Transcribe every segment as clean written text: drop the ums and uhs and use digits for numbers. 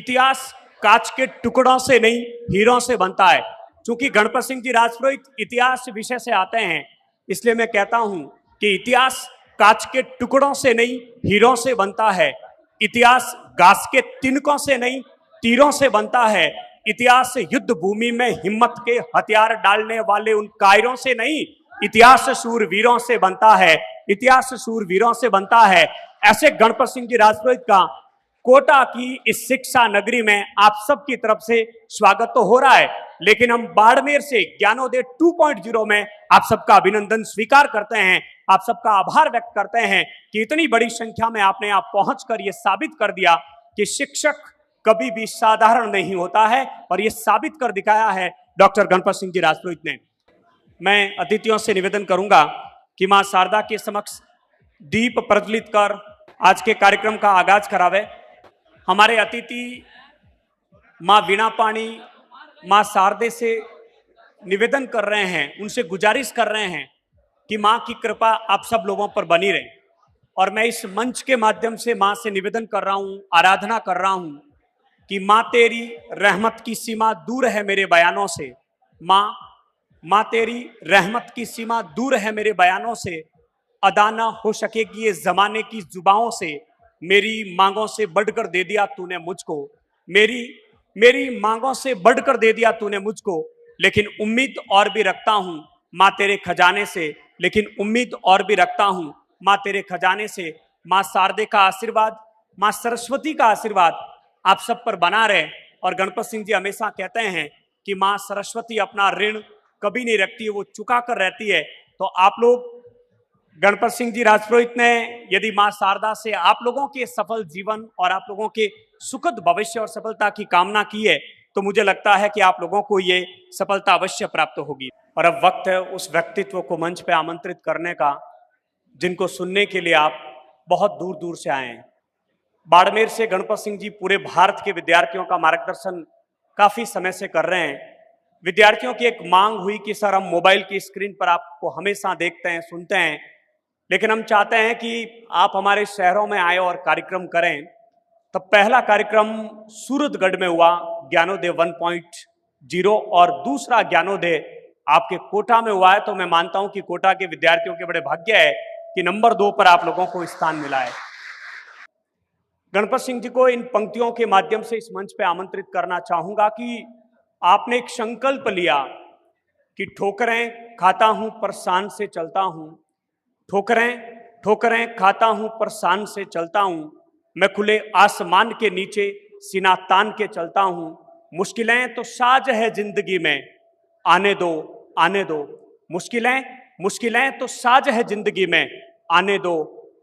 इतिहास कांच के टुकड़ों से नहीं हीरों से बनता है। चूंकि गणपत सिंह जी राजपुरोहित इतिहास विषय से आते हैं, इसलिए मैं कहता हूं कि इतिहास कांच के टुकड़ों से नहीं हीरों से बनता है। इतिहास घास के तिनकों से नहीं तीरों से बनता है। इतिहास युद्ध भूमि में हिम्मत के हथियार डालने वाले उन कायरों से नहीं, इतिहास सूरवीरों से बनता है। इतिहास सूरवीरों से बनता है। ऐसे गणपत सिंह जी राजपुरोहित का कोटा की इस शिक्षा नगरी में आप सबकी तरफ से स्वागत तो हो रहा है, लेकिन हम बाड़मेर से ज्ञानोदय 2.0 में आप सबका अभिनंदन स्वीकार करते हैं, आप सबका आभार व्यक्त करते हैं कि इतनी बड़ी संख्या में आपने आप पहुंचकर यह साबित कर दिया कि शिक्षक कभी भी साधारण नहीं होता है, और यह साबित कर दिखाया है डॉक्टर गणपत सिंह जी राजपुरोहित ने। मैं अतिथियों से निवेदन करूंगा कि मां शारदा के समक्ष दीप प्रज्वलित कर आज के कार्यक्रम का आगाज करावे। हमारे अतिथि मां वीणा पाणी मां शारदे से निवेदन कर रहे हैं, उनसे गुजारिश कर रहे हैं कि मां की कृपा आप सब लोगों पर बनी रहे। और मैं इस मंच के माध्यम से मां से निवेदन कर रहा हूं, आराधना कर रहा हूं कि मां तेरी रहमत की सीमा दूर है मेरे बयानों से। मां तेरी रहमत की सीमा दूर है मेरे बयानों से। अदा ना हो सकेगी ये जमाने की जुबाओं से। मेरी मांगों से बढ़कर दे दिया तूने मुझको। मेरी मांगों से बढ़कर दे दिया तूने मुझको। लेकिन उम्मीद और भी रखता हूं मां तेरे खजाने से। लेकिन उम्मीद और भी रखता हूं मां तेरे खजाने से। मां शारदे का आशीर्वाद, मां सरस्वती का आशीर्वाद आप सब पर बना रहे। और गणपत सिंह जी हमेशा कहते हैं कि मां सरस्वती अपना ऋण कभी नहीं रखती है, वो चुका कर रहती है। तो आप लोग गणपत सिंह जी राजपुरोहित ने यदि मां शारदा से आप लोगों के सफल जीवन और आप लोगों के सुखद भविष्य और सफलता की कामना की है, तो मुझे लगता है कि आप लोगों को ये सफलता अवश्य प्राप्त होगी। और अब वक्त है उस व्यक्तित्व को मंच पे आमंत्रित करने का जिनको सुनने के लिए आप बहुत दूर दूर से आए हैं। बाड़मेर से गणपत सिंह जी पूरे भारत के विद्यार्थियों का मार्गदर्शन काफी समय से कर रहे हैं। विद्यार्थियों की एक मांग हुई कि सर हम मोबाइल की स्क्रीन पर आपको हमेशा देखते हैं, सुनते हैं, लेकिन हम चाहते हैं कि आप हमारे शहरों में आए और कार्यक्रम करें। तो पहला कार्यक्रम सूरतगढ़ में हुआ ज्ञानोदय 1.0 और दूसरा ज्ञानोदय आपके कोटा में हुआ है। तो मैं मानता हूं कि कोटा के विद्यार्थियों के बड़े भाग्य है कि नंबर 2 पर आप लोगों को स्थान मिला है। गणपत सिंह जी को इन पंक्तियों के माध्यम से इस मंच पे आमंत्रित करना चाहूंगा कि आपने एक संकल्प लिया कि ठोकरें खाता हूं पर शान से चलता हूं। ठोकरें खाता हूं पर शान से चलता हूं। मैं खुले आसमान के नीचे सीना तान के चलता हूं। मुश्किलें तो साज है जिंदगी में, आने दो आने दो। मुश्किलें तो साज है जिंदगी में, आने दो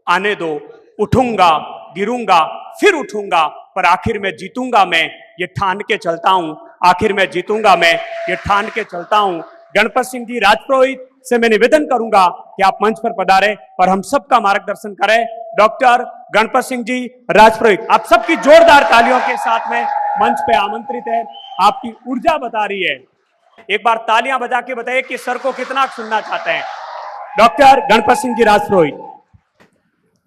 आने दो। उठूंगा गिरूंगा फिर उठूंगा, पर आखिर में जीतूंगा मैं, ये ठान के चलता हूं। आखिर में जीतूंगा मैं, ये ठान के चलता हूं। गणपत सिंह जी राजपुरोहित से मैं निवेदन करूंगा कि आप मंच पर पधारें और हम सबका मार्गदर्शन करें। डॉक्टर गणपत सिंह जी राजपुरोहित आप सबकी जोरदार तालियों के साथ में मंच पे आमंत्रित है। आपकी ऊर्जा बता रही है। एक बार तालियां बजा के बताइए कि सर को कितना सुनना चाहते हैं। डॉक्टर गणपत सिंह जी राजपुरोहित।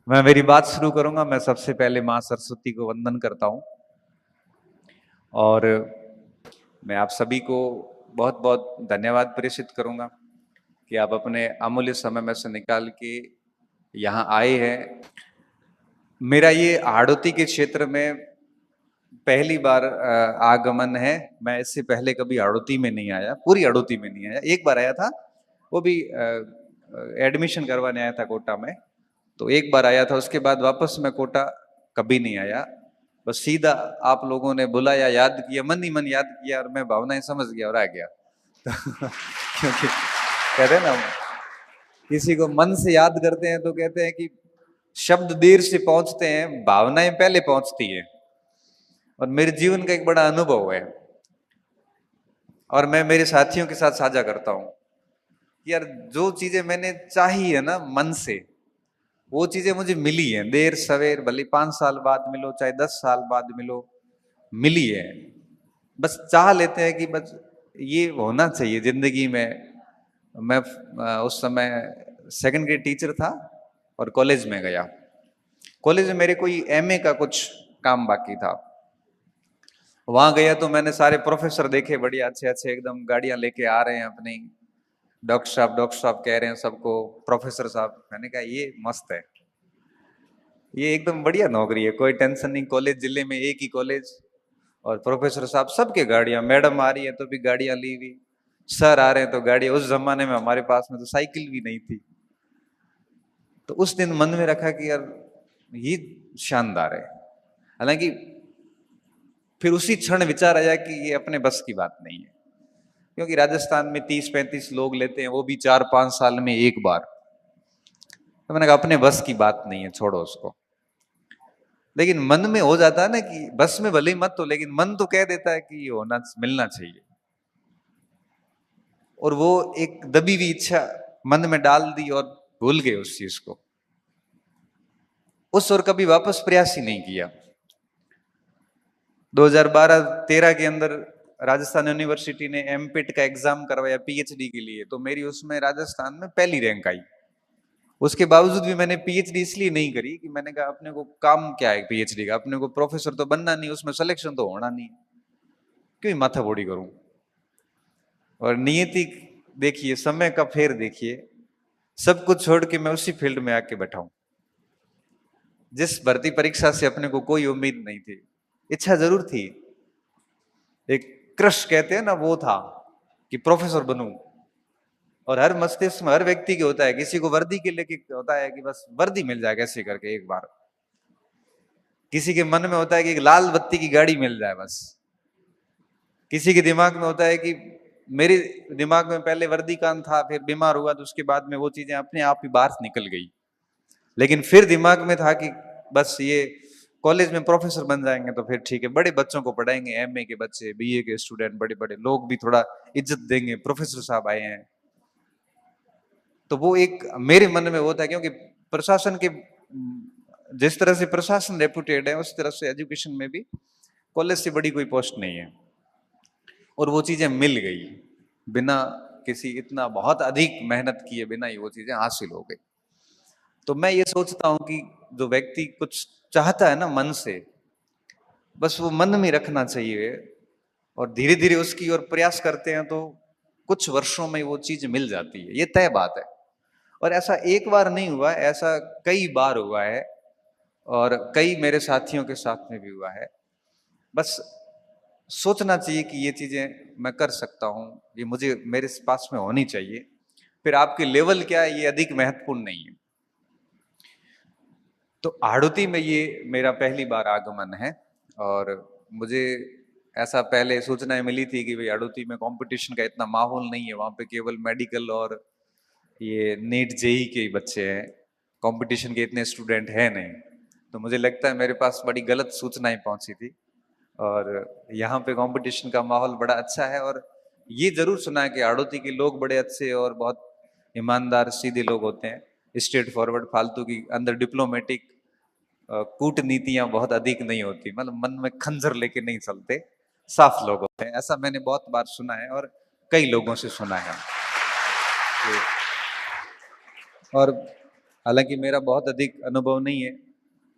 मैं मेरी बात शुरू करूंगा। मैं सबसे पहले मां सरस्वती को वंदन करता हूं और मैं आप सभी को बहुत बहुत धन्यवाद प्रेषित करूंगा कि आप अपने अमूल्य समय में से निकाल के यहाँ आए हैं। मेरा ये हाड़ौती के क्षेत्र में पहली बार आगमन है। मैं इससे पहले कभी हाड़ौती में नहीं आया, पूरी हाड़ौती में नहीं आया। एक बार आया था, वो भी एडमिशन करवाने आया था कोटा में, तो एक बार आया था। उसके बाद वापस मैं कोटा कभी नहीं आया। बस सीधा आप लोगों ने बुलाया, याद किया, मन ही मन याद किया और मैं भावनाएं समझ गया और आ गया। क्योंकि कहते हैं ना, किसी को मन से याद करते हैं तो कहते हैं कि शब्द देर से पहुंचते हैं, भावनाएं पहले पहुंचती है। और मेरे जीवन का एक बड़ा अनुभव है और मैं मेरे साथियों के साथ साझा करता हूं कि यार जो चीजें मैंने चाही है ना मन से, वो चीजें मुझे मिली हैं। देर सवेर, भले 5 साल बाद मिलो चाहे 10 साल बाद मिलो, मिली है। बस चाह लेते हैं कि बस ये होना चाहिए जिंदगी में। मैं उस समय सेकंड ग्रेड टीचर था और कॉलेज में गया। कॉलेज में मेरे कोई एमए का कुछ काम बाकी था। वहां गया तो मैंने सारे प्रोफेसर देखे, बढ़िया अच्छे अच्छे एकदम गाड़ियां लेके आ रहे हैं अपनी, डॉक्टर साहब कह रहे हैं सबको प्रोफेसर साहब। मैंने कहा ये मस्त है, ये एकदम बढ़िया नौकरी है, कोई टेंशन नहीं, कॉलेज जिले में एक ही कॉलेज, और प्रोफेसर साहब सबके गाड़ियां, मैडम आ रही है तो भी गाड़ियां ली हुई, सर आ रहे हैं तो गाड़ी। उस जमाने में हमारे पास में तो साइकिल भी नहीं थी। तो उस दिन मन में रखा कि यार ये शानदार है। हालांकि फिर उसी क्षण विचार आया कि ये अपने बस की बात नहीं है, क्योंकि राजस्थान में 30-35 लोग लेते हैं, वो भी 4-5 साल में एक बार। तो मैंने कहा अपने बस की बात नहीं है, छोड़ो उसको। लेकिन मन में हो जाता है ना कि बस में भले ही मत हो, लेकिन मन तो कह देता है कि ये होना मिलना चाहिए, और वो एक दबी हुई इच्छा मन में डाल दी और भूल गए उस चीज को, उस और कभी वापस प्रयास ही नहीं किया। 2012-13 के अंदर राजस्थान यूनिवर्सिटी ने एमपिट का एग्जाम करवाया पीएचडी के लिए, तो मेरी उसमें राजस्थान में पहली रैंक आई। उसके बावजूद भी मैंने पीएचडी इसलिए नहीं करी कि मैंने कहा अपने को काम क्या है पीएचडी का, अपने को प्रोफेसर तो बनना नहीं, उसमें सिलेक्शन तो होना नहीं, क्यों माथा फोड़ी करूं। और नियति देखिए, समय का फेर देखिए, सब कुछ छोड़ के मैं उसी फील्ड में आके बैठा हूं। जिस भर्ती परीक्षा से अपने को कोई उम्मीद नहीं थी, इच्छा जरूर थी, एक क्रश कहते हैं ना, वो था कि प्रोफेसर बनूं। और हर मस्तिष्क में हर व्यक्ति के होता है, किसी को वर्दी के लेके होता है कि बस वर्दी मिल जाए कैसे करके एक बार, किसी के मन में होता है कि एक लाल बत्ती की गाड़ी मिल जाए बस, किसी के दिमाग में होता है कि मेरे दिमाग में पहले वर्दी कान था, फिर बीमार हुआ तो उसके बाद में वो चीजें अपने आप ही बाहर निकल गई। लेकिन फिर दिमाग में था कि बस ये कॉलेज में प्रोफेसर बन जाएंगे तो फिर ठीक है, बड़े बच्चों को पढ़ाएंगे, एमए के बच्चे, बीए के स्टूडेंट, बड़े बड़े लोग भी थोड़ा इज्जत देंगे, प्रोफेसर साहब आए हैं। तो वो एक मेरे मन में वो था, क्योंकि प्रशासन के जिस तरह से प्रशासन रेपुटेड है, उस तरह से एजुकेशन में भी कॉलेज से बड़ी कोई पोस्ट नहीं है। और वो चीजें मिल गई, बिना किसी इतना बहुत अधिक मेहनत किए बिना ही वो चीजें हासिल हो गई। तो मैं ये सोचता हूं कि जो व्यक्ति कुछ चाहता है ना मन से, बस वो मन में रखना चाहिए, और धीरे धीरे उसकी ओर प्रयास करते हैं तो कुछ वर्षों में वो चीज मिल जाती है, ये तय बात है। और ऐसा एक बार नहीं हुआ, ऐसा कई बार हुआ है, और कई मेरे साथियों के साथ में भी हुआ है। बस सोचना चाहिए कि ये चीजें मैं कर सकता हूं, ये मुझे मेरे पास में होनी चाहिए। फिर आपके लेवल क्या है ये अधिक महत्वपूर्ण नहीं है। तो हाड़ौती में ये मेरा पहली बार आगमन है, और मुझे ऐसा पहले सूचनाएं मिली थी कि भाई हाड़ौती में कंपटीशन का इतना माहौल नहीं है, वहां पे केवल मेडिकल और ये नीट जेई के ही बच्चे हैं, कंपटीशन के इतने स्टूडेंट हैं नहीं। तो मुझे लगता है मेरे पास बड़ी गलत सूचनाएं पहुंची थी, और यहाँ पे कंपटीशन का माहौल बड़ा अच्छा है। और ये जरूर सुना है कि हाड़ौती के लोग बड़े अच्छे और बहुत ईमानदार सीधे लोग होते हैं, स्ट्रेट फॉरवर्ड, फालतू की अंदर डिप्लोमेटिक कूटनीतियां बहुत अधिक नहीं होती, मतलब मन में खंजर लेके नहीं चलते, साफ लोग होते हैं, ऐसा मैंने बहुत बार सुना है और कई लोगों से सुना है। और हालांकि मेरा बहुत अधिक अनुभव नहीं है,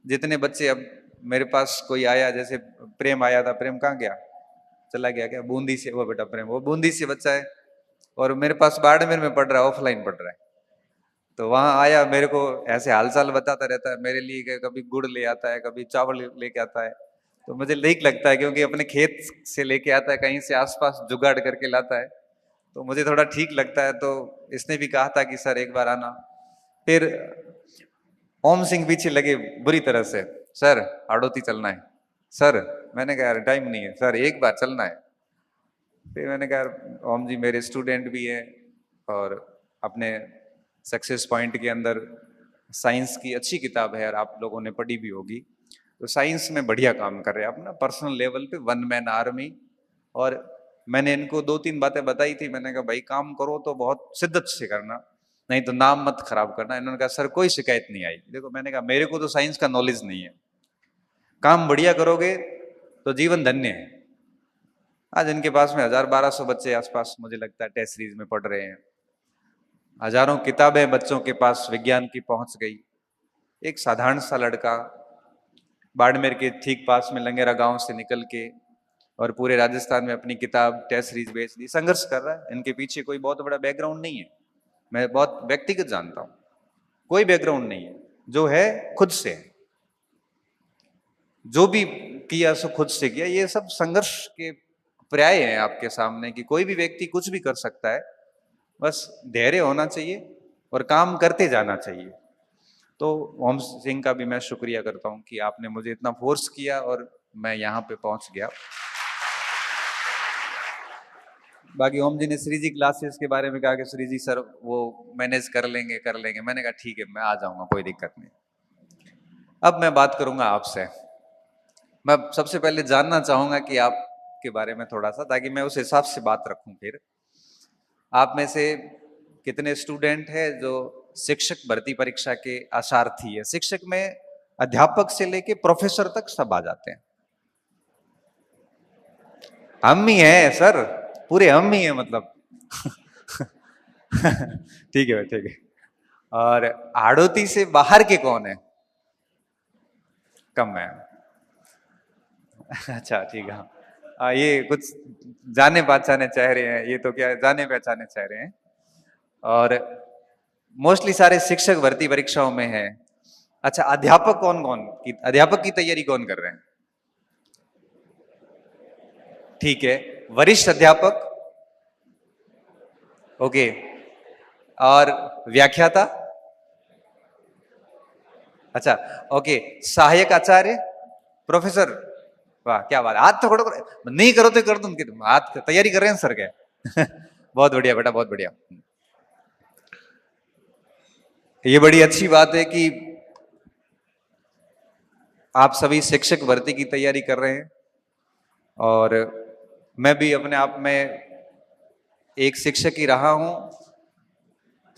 जितने बच्चे अब मेरे पास कोई आया, जैसे प्रेम आया था, प्रेम कहाँ गया, चला गया क्या, बूंदी से, वो बेटा प्रेम, वो बूंदी से बच्चा है और मेरे पास बाड़मेर में पढ़ रहा है, ऑफलाइन पढ़ रहा है। तो वहां आया, मेरे को ऐसे हालचाल बताता रहता है, मेरे लिए कभी गुड़ ले आता है, कभी चावल लेके आता है। तो मुझे ठीक लगता है, क्योंकि अपने खेत से लेके आता है, कहीं से आसपास जुगाड़ करके लाता है, तो मुझे थोड़ा ठीक लगता है। तो इसने भी कहा था कि सर एक बार आना। फिर ओम सिंह पीछे लगे बुरी तरह से, सर हाड़ौती चलना है सर। मैंने कहा यार टाइम नहीं है सर, एक बार चलना है। फिर मैंने कहा ओम जी मेरे स्टूडेंट भी हैं, और अपने सक्सेस पॉइंट के अंदर साइंस की अच्छी किताब है और आप लोगों ने पढ़ी भी होगी, तो साइंस में बढ़िया काम कर रहे हैं अपना पर्सनल लेवल पे, वन मैन आर्मी। और मैंने इनको 2-3 बातें बताई थी, मैंने कहा भाई काम करो तो बहुत शिद्दत से करना, नहीं तो नाम मत खराब करना। इन्होंने कहा सर कोई शिकायत नहीं आई। देखो मैंने कहा मेरे को तो साइंस का नॉलेज नहीं है, काम बढ़िया करोगे तो जीवन धन्य है। आज इनके पास में 1000-1200 बच्चे आसपास मुझे लगता है टेस्ट सीरीज में पढ़ रहे हैं, हजारों किताबें बच्चों के पास विज्ञान की पहुंच गई। एक साधारण सा लड़का बाड़मेर के ठीक पास में लंगेरा गांव से निकल के और पूरे राजस्थान में अपनी किताब टेस्ट सीरीज बेच दी, संघर्ष कर रहा है। इनके पीछे कोई बहुत बड़ा बैकग्राउंड नहीं है, मैं बहुत व्यक्तिगत जानता हूं, कोई बैकग्राउंड नहीं है, जो है खुद से है। जो भी किया सो खुद से किया। ये सब संघर्ष के पर्याय हैं आपके सामने कि कोई भी व्यक्ति कुछ भी कर सकता है, बस धैर्य होना चाहिए और काम करते जाना चाहिए। तो ओम सिंह का भी मैं शुक्रिया करता हूं कि आपने मुझे इतना फोर्स किया और मैं यहाँ पे पहुंच गया। बाकी ओम जी ने श्री जी क्लासेस के बारे में कहा कि श्री जी सर वो मैनेज कर लेंगे। मैंने कहा ठीक है, मैं आ जाऊंगा, कोई दिक्कत नहीं। अब मैं बात करूंगा आपसे। मैं सबसे पहले जानना चाहूंगा कि आपके बारे में थोड़ा सा, ताकि मैं उस हिसाब से बात रखूं। फिर आप में से कितने स्टूडेंट है जो शिक्षक भर्ती परीक्षा के आशार्थी है? शिक्षक में अध्यापक से लेके प्रोफेसर तक सब आ जाते हैं। हम ही हैं सर, पूरे हम ही हैं मतलब। ठीक है, ठीक है। और हाड़ौती से बाहर के कौन है? कम है। अच्छा ठीक है। ये कुछ जाने पहचाने चेहरे हैं, ये तो क्या जाने पहचाने चेहरे हैं। और मोस्टली सारे शिक्षक भर्ती परीक्षाओं में है। अच्छा, अध्यापक अध्यापक की तैयारी कौन कर रहे हैं? ठीक है, वरिष्ठ अध्यापक, ओके। और व्याख्याता, अच्छा ओके। सहायक आचार्य, प्रोफेसर, वाह क्या बात है। हाथ तो करो, नहीं करो तो कर दूं, हाथ तैयारी कर रहे हैं सर क्या? बहुत बढ़िया बेटा, बहुत बढ़िया। ये बड़ी अच्छी बात है कि आप सभी शिक्षक भर्ती की तैयारी कर रहे हैं। और मैं भी अपने आप में एक शिक्षक ही रहा हूं।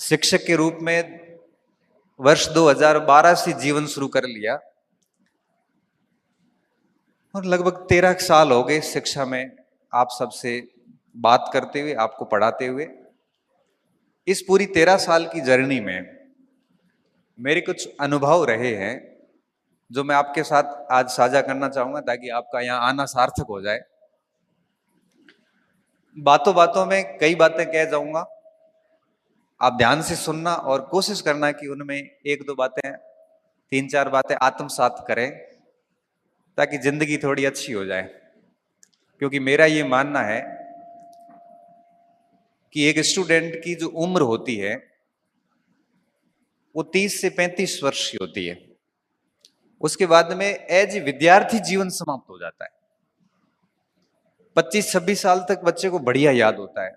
शिक्षक के रूप में वर्ष 2012 से जीवन शुरू कर लिया और लगभग 13 साल हो गए शिक्षा में आप सबसे बात करते हुए, आपको पढ़ाते हुए। इस पूरी 13 साल की जर्नी में मेरे कुछ अनुभव रहे हैं जो मैं आपके साथ आज साझा करना चाहूंगा, ताकि आपका यहाँ आना सार्थक हो जाए। बातों बातों में कई बातें कह जाऊंगा, आप ध्यान से सुनना और कोशिश करना कि उनमें एक दो बातें, तीन चार बातें आत्मसात करें, ताकि जिंदगी थोड़ी अच्छी हो जाए। क्योंकि मेरा ये मानना है कि एक स्टूडेंट की जो उम्र होती है वो 30 से 35 वर्ष की होती है। उसके बाद में एज विद्यार्थी जीवन समाप्त हो जाता है। 25-26 साल तक बच्चे को बढ़िया याद होता है।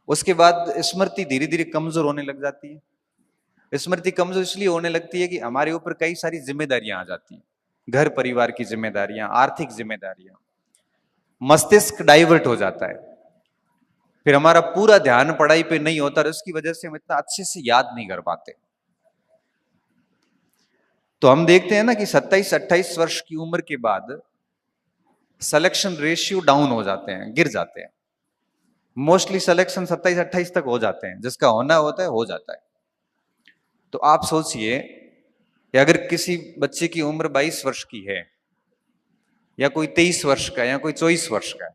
उसके बाद स्मृति धीरे धीरे कमजोर होने लग जाती है। स्मृति कमजोर इसलिए होने लगती है कि हमारे ऊपर कई सारी जिम्मेदारियां आ जाती हैं, घर परिवार की जिम्मेदारियां, आर्थिक जिम्मेदारियां। मस्तिष्क डाइवर्ट हो जाता है, फिर हमारा पूरा ध्यान पढ़ाई पे नहीं होता और इसकी वजह से हम इतना अच्छे से याद नहीं कर पाते। तो हम देखते हैं ना कि 27-28 वर्ष की उम्र के बाद सिलेक्शन रेशियो डाउन हो जाते हैं, गिर जाते हैं। मोस्टली सिलेक्शन 27-28 तक हो जाते हैं, जिसका होना होता है हो जाता है। तो आप सोचिए कि अगर किसी बच्चे की उम्र 22 वर्ष की है, या कोई 23 वर्ष का, या कोई 24 वर्ष का है,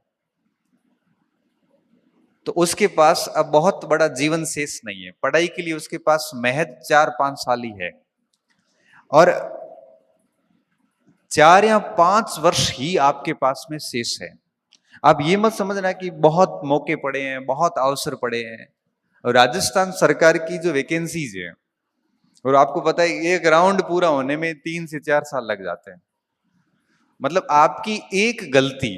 तो उसके पास अब बहुत बड़ा जीवन शेष नहीं है। पढ़ाई के लिए उसके पास महज 4-5 साल ही है, और 4 या 5 वर्ष ही आपके पास में शेष है। आप ये मत समझना कि बहुत मौके पड़े हैं, बहुत अवसर पड़े हैं। और राजस्थान सरकार की जो वैकेंसीज है, और आपको पता है एक राउंड पूरा होने में 3 से 4 साल लग जाते हैं। मतलब आपकी एक गलती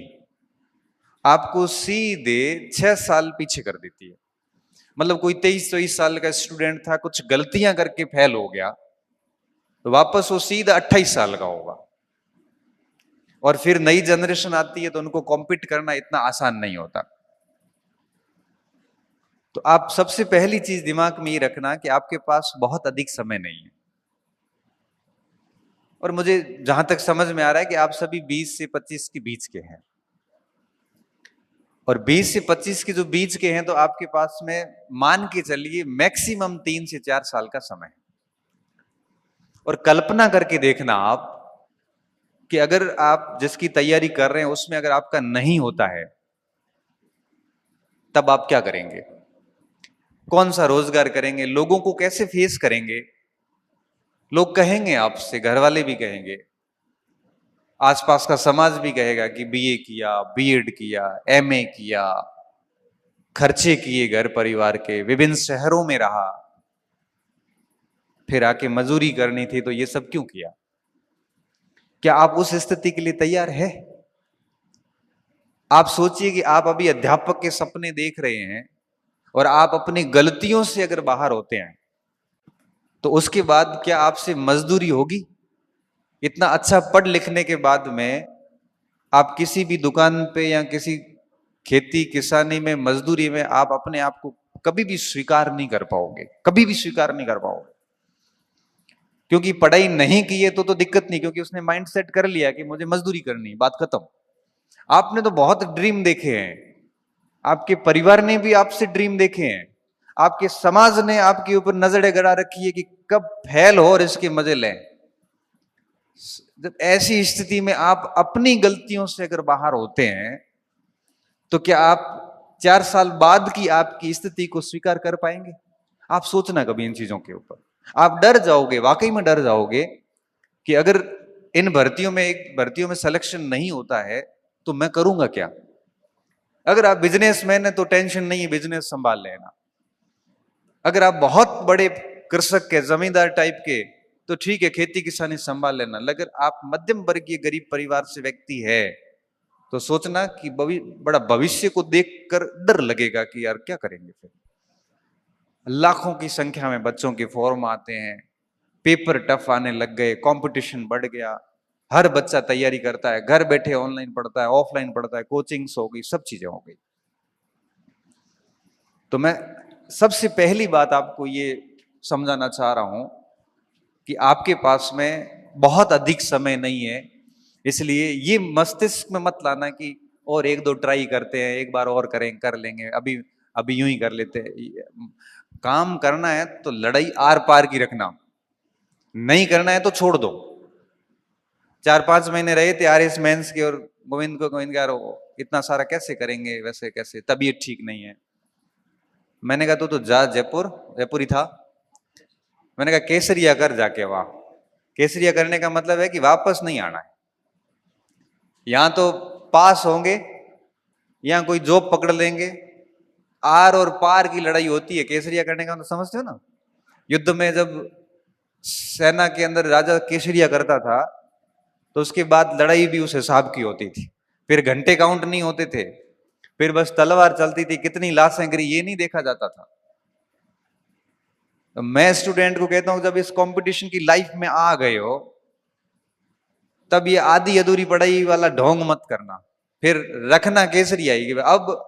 आपको सीधे 6 साल पीछे कर देती है। मतलब कोई 23-24 साल का स्टूडेंट था, कुछ गलतियां करके फेल हो गया, तो वापस वो सीधा 28 साल का होगा। और फिर नई जनरेशन आती है तो उनको कॉम्पीट करना इतना आसान नहीं होता। तो आप सबसे पहली चीज दिमाग में ये रखना कि आपके पास बहुत अधिक समय नहीं है। और मुझे जहां तक समझ में आ रहा है कि आप सभी 20 से 25 के बीच के हैं, और 20 से 25 के जो बीच के हैं, तो आपके पास में मान के चलिए मैक्सिमम 3 से 4 साल का समय है। और कल्पना करके देखना आप कि अगर आप जिसकी तैयारी कर रहे हैं उसमें अगर आपका नहीं होता है, तब आप क्या करेंगे? कौन सा रोजगार करेंगे? लोगों को कैसे फेस करेंगे? लोग कहेंगे आपसे, घर वाले भी कहेंगे, आसपास का समाज भी कहेगा कि बीए किया, बीएड किया, एमए किया, खर्चे किए घर परिवार के, विभिन्न शहरों में रहा, फिर आके मजदूरी करनी थी, तो ये सब क्यों किया? क्या आप उस स्थिति के लिए तैयार है? आप सोचिए कि आप अभी अध्यापक के सपने देख रहे हैं और आप अपनी गलतियों से अगर बाहर होते हैं, तो उसके बाद क्या आपसे मजदूरी होगी? इतना अच्छा पढ़ लिखने के बाद में आप किसी भी दुकान पे या किसी खेती किसानी में, मजदूरी में आप अपने आप को कभी भी स्वीकार नहीं कर पाओगे, कभी भी स्वीकार नहीं कर पाओगे। क्योंकि पढ़ाई नहीं की है तो दिक्कत नहीं, क्योंकि उसने माइंड सेट कर लिया कि मुझे मजदूरी करनी, बात खत्म। आपने तो बहुत ड्रीम देखे हैं, आपके परिवार ने भी आपसे ड्रीम देखे हैं, आपके समाज ने आपके ऊपर नजरें गड़ा रखी है कि कब फेल हो और इसके मजे लें। जब ऐसी स्थिति में आप अपनी गलतियों से अगर बाहर होते हैं, तो क्या आप 4 साल बाद की आपकी स्थिति को स्वीकार कर पाएंगे? आप सोचना कभी इन चीजों के ऊपर। आप डर जाओगे, वाकई में डर जाओगे कि अगर इन भर्तियों में सिलेक्शन नहीं होता है तो मैं करूंगा क्या? अगर आप बिजनेसमैन है तो टेंशन नहीं है, बिजनेस संभाल लेना। अगर आप बहुत बड़े कृषक के, जमींदार टाइप के, तो ठीक है, खेती किसानी संभाल लेना। अगर आप मध्यम वर्गीय गरीब परिवार से व्यक्ति है तो सोचना कि बड़ा भविष्य को देखकर डर लगेगा कि यार क्या करेंगे फिर। लाखों की संख्या में बच्चों के फॉर्म आते हैं, पेपर टफ आने लग गए, कंपटीशन बढ़ गया, हर बच्चा तैयारी करता है, घर बैठे ऑनलाइन पढ़ता है, ऑफलाइन पढ़ता है, कोचिंग्स हो गई, सब चीजें हो गई। तो मैं सबसे पहली बात आपको ये समझाना चाह रहा हूं कि आपके पास में बहुत अधिक समय नहीं है, इसलिए ये मस्तिष्क में मत लाना कि और 1-2 ट्राई करते हैं, एक बार और कर लेंगे, अभी यूं ही कर लेते हैं। काम करना है तो लड़ाई आर पार की रखना, नहीं करना है तो छोड़ दो। 4-5 महीने रहे थे आरएस मेंस के और गोविंद यार इतना सारा कैसे करेंगे, वैसे कैसे, तबीयत ठीक नहीं है। मैंने कहा तो जा, जयपुर ही था। मैंने कहा केसरिया कर जाके वहां। केसरिया करने का मतलब है कि वापस नहीं आना है। यहां तो पास होंगे, यहां कोई जॉब पकड़ लेंगे, आर और पार की लड़ाई होती है। केसरिया करने का मतलब समझते हो ना? युद्ध में जब सेना के अंदर राजा केसरिया करता था तो उसके बाद लड़ाई भी उस हिसाब की होती थी। फिर घंटे काउंट नहीं होते थे, फिर बस तलवार चलती थी, कितनी लाशें गिरी ये नहीं देखा जाता था। तो मैं स्टूडेंट को कहता हूं, जब इस कंपटीशन की लाइफ में आ गए हो तब ये आधी अधूरी पढ़ाई वाला ढोंग मत करना, फिर रखना केसरिया ही। अब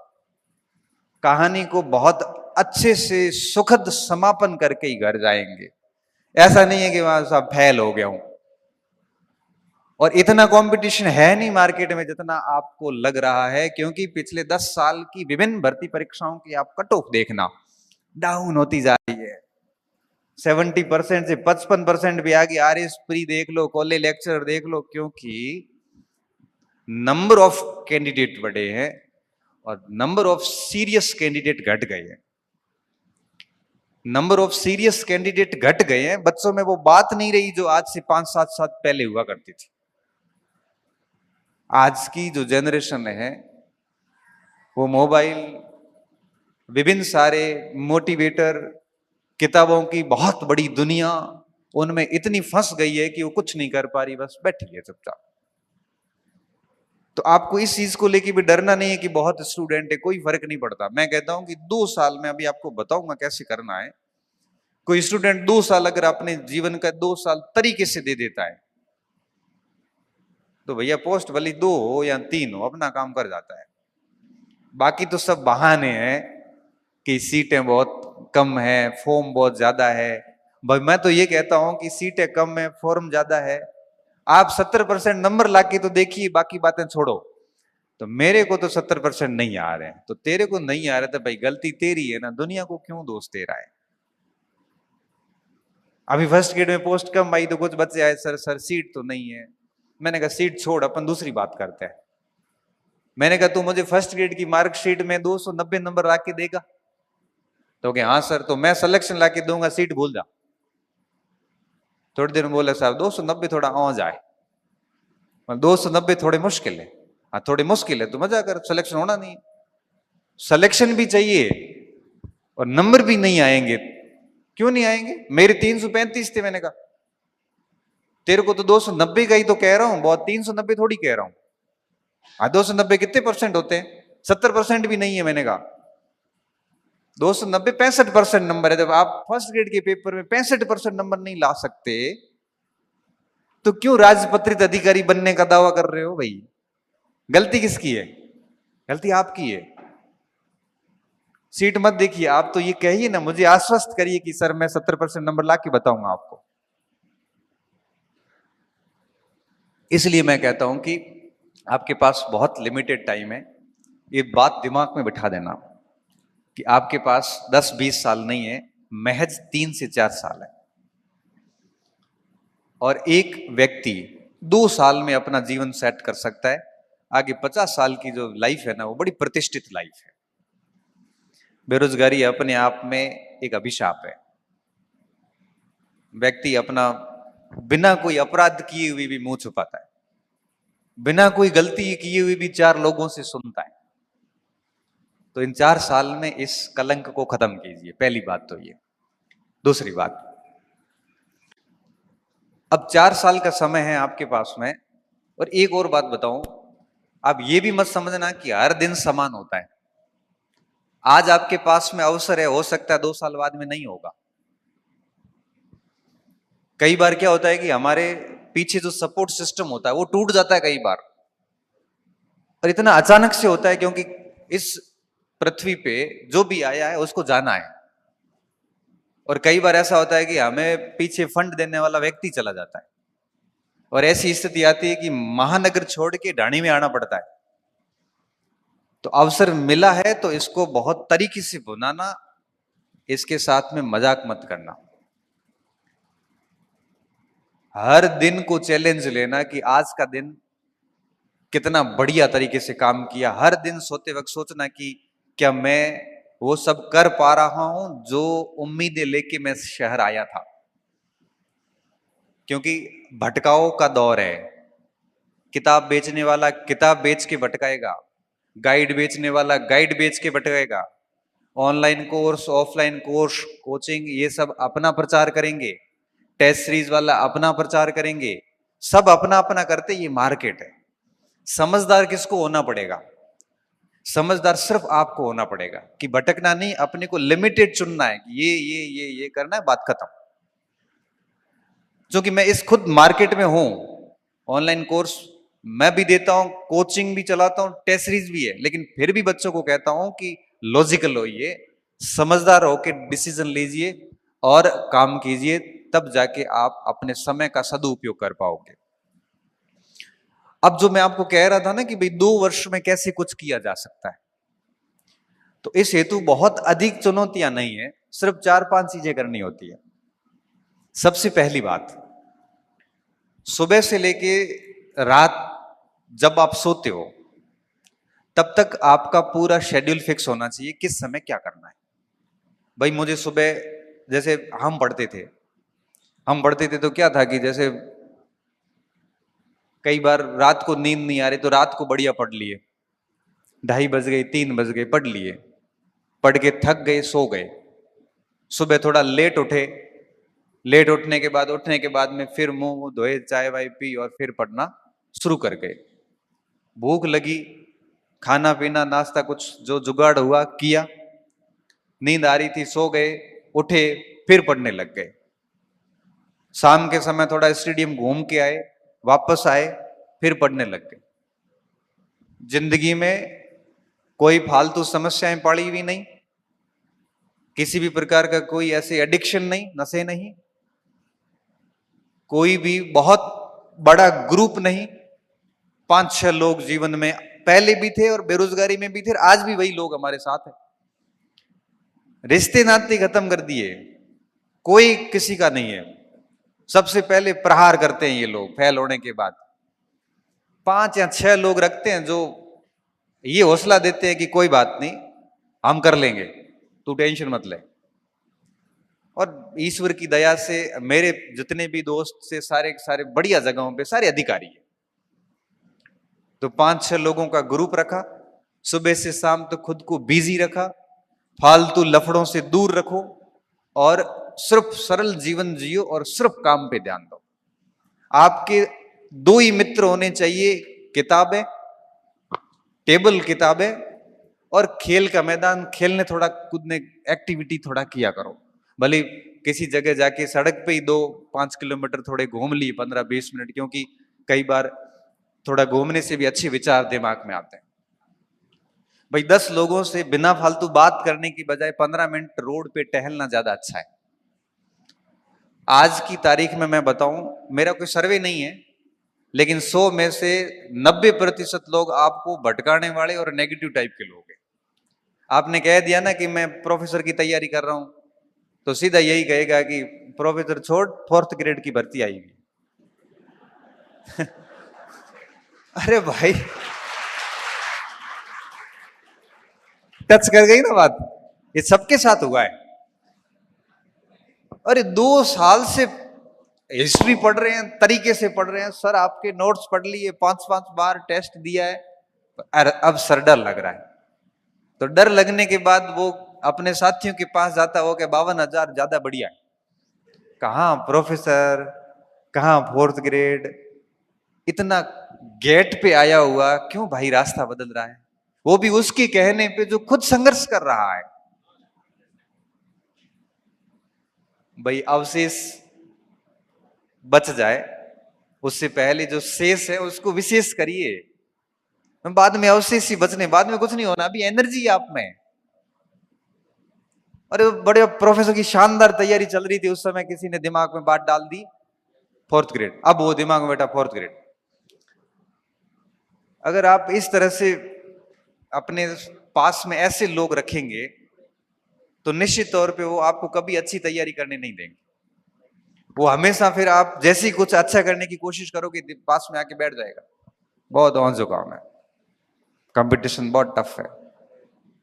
कहानी को बहुत अच्छे से सुखद समापन करके ही घर जाएंगे। ऐसा नहीं है कि वहां सब फेल हो गया हूं। और इतना कंपटीशन है नहीं मार्केट में जितना आपको लग रहा है, क्योंकि पिछले 10 साल की विभिन्न भर्ती परीक्षाओं की आप कट ऑफ देखना, डाउन होती जा रही है। 70% से 55% भी आ गई। आरएस प्री देख लो, कॉलेज लेक्चर देख लो, क्योंकि नंबर ऑफ कैंडिडेट बढ़े हैं और नंबर ऑफ सीरियस कैंडिडेट घट गए हैं। नंबर ऑफ सीरियस कैंडिडेट घट गए हैं, बच्चों में वो बात नहीं रही जो आज से 5-7 साल पहले हुआ करती थी। आज की जो जनरेशन है वो मोबाइल, विभिन्न सारे मोटिवेटर, किताबों की बहुत बड़ी दुनिया, उनमें इतनी फंस गई है कि वो कुछ नहीं कर पा रही, बस बैठी है चुपचाप। तो आपको इस चीज को लेके भी डरना नहीं है कि बहुत स्टूडेंट है, कोई फर्क नहीं पड़ता। मैं कहता हूं कि 2 साल में, अभी आपको बताऊंगा कैसे करना है। कोई स्टूडेंट 2 साल अगर अपने जीवन का 2 साल तरीके से दे देता है तो भैया पोस्ट भले 2 हो या 3 हो, अपना काम कर जाता है। बाकी तो सब बहाने हैं कि सीटें बहुत कम है, फॉर्म बहुत ज्यादा है। भाई मैं तो ये कहता हूं कि सीटें कम है, फॉर्म ज्यादा है, आप 70% नंबर लाके तो देखिए, बाकी बातें छोड़ो। तो मेरे को तो 70% नहीं आ रहे हैं, तो तेरे को नहीं आ रहे तो भाई गलती तेरी है ना, दुनिया को क्यों दोष दे रहा है? अभी फर्स्ट ग्रेड में पोस्ट कम आई तो कुछ बच्चे आए, सर सीट तो नहीं है। मैंने कहा सीट छोड़, अपन दूसरी बात करते हैं। मैंने कहा तू मुझे फर्स्ट ग्रेड की मार्कशीट में 290 नंबर ला के देगा? तो कहे हाँ सर, तो मैं सिलेक्शन ला के दूंगा, सीट भूल जा। थोड़ी देर में बोला साहब 290 थोड़ा आ जाए, 290 थोड़े मुश्किल है। हाँ थोड़ी मुश्किल है तो मजा कर, सिलेक्शन होना नहीं। सिलेक्शन भी चाहिए और नंबर भी नहीं आएंगे। क्यों नहीं आएंगे? मेरे 335 थे। मैंने कहा तेरे को तो 290 का ही तो कह रहा हूं, बहुत 390 थोड़ी कह रहा हूं। हाँ 290 कितने परसेंट होते हैं? 70% भी नहीं है। मैंने कहा 290 65% नंबर है। जब आप फर्स्ट ग्रेड के पेपर में 65% नंबर नहीं ला सकते तो क्यों राजपत्रित अधिकारी बनने का दावा कर रहे हो भाई? गलती किसकी है? गलती आपकी है। सीट मत देखिए, आप तो ये कहिए ना, मुझे आश्वस्त करिए कि सर मैं 70% नंबर ला के बताऊंगा आपको। इसलिए मैं कहता हूं कि आपके पास बहुत लिमिटेड टाइम है। ये बात दिमाग में बिठा देना कि आपके पास 10-20 साल नहीं है, महज 3 से 4 साल है। और एक व्यक्ति 2 साल में अपना जीवन सेट कर सकता है। आगे 50 साल की जो लाइफ है ना, वो बड़ी प्रतिष्ठित लाइफ है। बेरोजगारी अपने आप में एक अभिशाप है। व्यक्ति अपना बिना कोई अपराध किए हुए भी मुंह छुपाता है, बिना कोई गलती किए हुए भी 4 लोगों से सुनता है। तो इन 4 साल में इस कलंक को खत्म कीजिए, पहली बात तो ये। दूसरी बात, अब 4 साल का समय है आपके पास में। और एक और बात बताऊं, आप ये भी मत समझना कि हर दिन समान होता है। आज आपके पास में अवसर है, हो सकता है 2 साल बाद में नहीं होगा। कई बार क्या होता है कि हमारे पीछे जो सपोर्ट सिस्टम होता है वो टूट जाता है कई बार, और इतना अचानक से होता है क्योंकि इस पृथ्वी पे जो भी आया है उसको जाना है। और कई बार ऐसा होता है कि हमें पीछे फंड देने वाला व्यक्ति चला जाता है, और ऐसी स्थिति आती है कि महानगर छोड़ के ढाणी में आना पड़ता है। तो अवसर मिला है तो इसको बहुत तरीके से भुनाना, इसके साथ में मजाक मत करना। हर दिन को चैलेंज लेना कि आज का दिन कितना बढ़िया तरीके से काम किया। हर दिन सोते वक्त सोचना कि क्या मैं वो सब कर पा रहा हूं जो उम्मीदें लेके मैं शहर आया था। क्योंकि भटकाओ का दौर है। किताब बेचने वाला किताब बेच के भटकाएगा, गाइड बेचने वाला गाइड बेच के भटकाएगा, online course, offline course, coaching, ये सब अपना प्रचार करेंगे, टेस्ट सीरीज वाला अपना प्रचार करेंगे, सब अपना अपना करते। ये मार्केट है। समझदार किसको होना पड़ेगा? समझदार सिर्फ आपको होना पड़ेगा कि भटकना नहीं, अपने को लिमिटेड चुनना है कि ये करना है, बात खत्म। जो कि मैं इस खुद मार्केट में हूं, ऑनलाइन कोर्स मैं भी देता हूं, कोचिंग भी चलाता हूं, टेस्ट सीरीज भी है, लेकिन फिर भी बच्चों को कहता हूं कि लॉजिकल होइए, समझदार होकर डिसीजन लीजिए और काम कीजिए, तब जाके आप अपने समय का सदुपयोग कर पाओगे। अब जो मैं आपको कह रहा था ना कि भाई 2 वर्ष में कैसे कुछ किया जा सकता है, तो इस हेतु बहुत अधिक चुनौतियां नहीं है, सिर्फ 4-5 चीजें करनी होती है। सबसे पहली बात, सुबह से लेके रात जब आप सोते हो तब तक आपका पूरा शेड्यूल फिक्स होना चाहिए, किस समय क्या करना है। भाई मुझे सुबह, जैसे हम पढ़ते थे तो क्या था कि जैसे कई बार रात को नींद नहीं आ रही तो रात को बढ़िया पढ़ लिए, 2:30 बज गए, 3 बज गए, पढ़ लिए, पढ़ के थक गए, सो गए। सुबह थोड़ा लेट उठे, लेट उठने के बाद में फिर मुंह धोए, चाय वाय पी और फिर पढ़ना शुरू कर गए। भूख लगी, खाना पीना नाश्ता कुछ जो जुगाड़ हुआ किया, नींद आ रही थी, सो गए, उठे, फिर पढ़ने लग गए। शाम के समय थोड़ा स्टेडियम घूम के आए, वापस आए, फिर पढ़ने लग गए। जिंदगी में कोई फालतू समस्याएं पड़ी हुई नहीं, किसी भी प्रकार का कोई ऐसे एडिक्शन नहीं, नशे नहीं, कोई भी बहुत बड़ा ग्रुप नहीं। 5-6 लोग जीवन में पहले भी थे और बेरोजगारी में भी थे, आज भी वही लोग हमारे साथ हैं। रिश्ते नाते खत्म कर दिए, कोई किसी का नहीं है। सबसे पहले प्रहार करते हैं ये लोग फेल होने के बाद। 5 या 6 लोग रखते हैं जो ये हौसला देते हैं कि कोई बात नहीं, हम कर लेंगे, तू टेंशन मत ले। और ईश्वर की दया से मेरे जितने भी दोस्त से सारे सारे बढ़िया जगहों पे सारे अधिकारी है। तो 5-6 लोगों का ग्रुप रखा, सुबह से शाम तक खुद को बिजी रखा, फालतू लफड़ों से दूर रखो और सिर्फ सरल जीवन जियो और सिर्फ काम पे ध्यान दो। आपके 2 ही मित्र होने चाहिए, किताबें, टेबल किताबें और खेल का मैदान। खेलने थोड़ा कूदने एक्टिविटी थोड़ा किया करो, भले किसी जगह जाके सड़क पे ही 2-5 किलोमीटर थोड़े घूम लिए 15-20 मिनट, क्योंकि कई बार थोड़ा घूमने से भी अच्छे विचार दिमाग में आते हैं। भाई 10 लोगों से बिना फालतू बात करने की बजाय 15 मिनट रोड पे टहलना ज्यादा अच्छा है। आज की तारीख में मैं बताऊं, मेरा कोई सर्वे नहीं है, लेकिन 100 में से 90% लोग आपको भटकाने वाले और नेगेटिव टाइप के लोग हैं। आपने कह दिया ना कि मैं प्रोफेसर की तैयारी कर रहा हूं, तो सीधा यही कहेगा कि प्रोफेसर छोड़, 4th ग्रेड की भर्ती आएगी। अरे भाई, टच कर गई ना बात। ये सबके साथ हुआ है। अरे 2 साल से हिस्ट्री पढ़ रहे हैं, तरीके से पढ़ रहे हैं, सर आपके नोट्स पढ़ लिए, 5-5 बार टेस्ट दिया है, अब सर डर लग रहा है। तो डर लगने के बाद वो अपने साथियों के पास जाता हो कि 52,000 ज्यादा बढ़िया है। कहाँ प्रोफेसर, कहाँ 4th ग्रेड, इतना गेट पे आया हुआ क्यों भाई रास्ता बदल रहा है? वो भी उसके कहने पे जो खुद संघर्ष कर रहा है। भाई अवशेष बच जाए, उससे पहले जो शेष है उसको विशेष करिए। बाद में अवशेष ही बचने, बाद में कुछ नहीं होना, अभी एनर्जी आप में। अरे बड़े प्रोफेसर की शानदार तैयारी चल रही थी, उस समय किसी ने दिमाग में बात डाल दी 4th ग्रेड, अब वो दिमाग में बैठा 4th ग्रेड। अगर आप इस तरह से अपने पास में ऐसे लोग रखेंगे तो निश्चित तौर पे वो आपको कभी अच्छी तैयारी करने नहीं देंगे। वो हमेशा फिर आप जैसे ही कुछ अच्छा करने की कोशिश करोगे पास में आके बैठ जाएगा। बहुत औंजो काम है, कंपटीशन बहुत टफ है।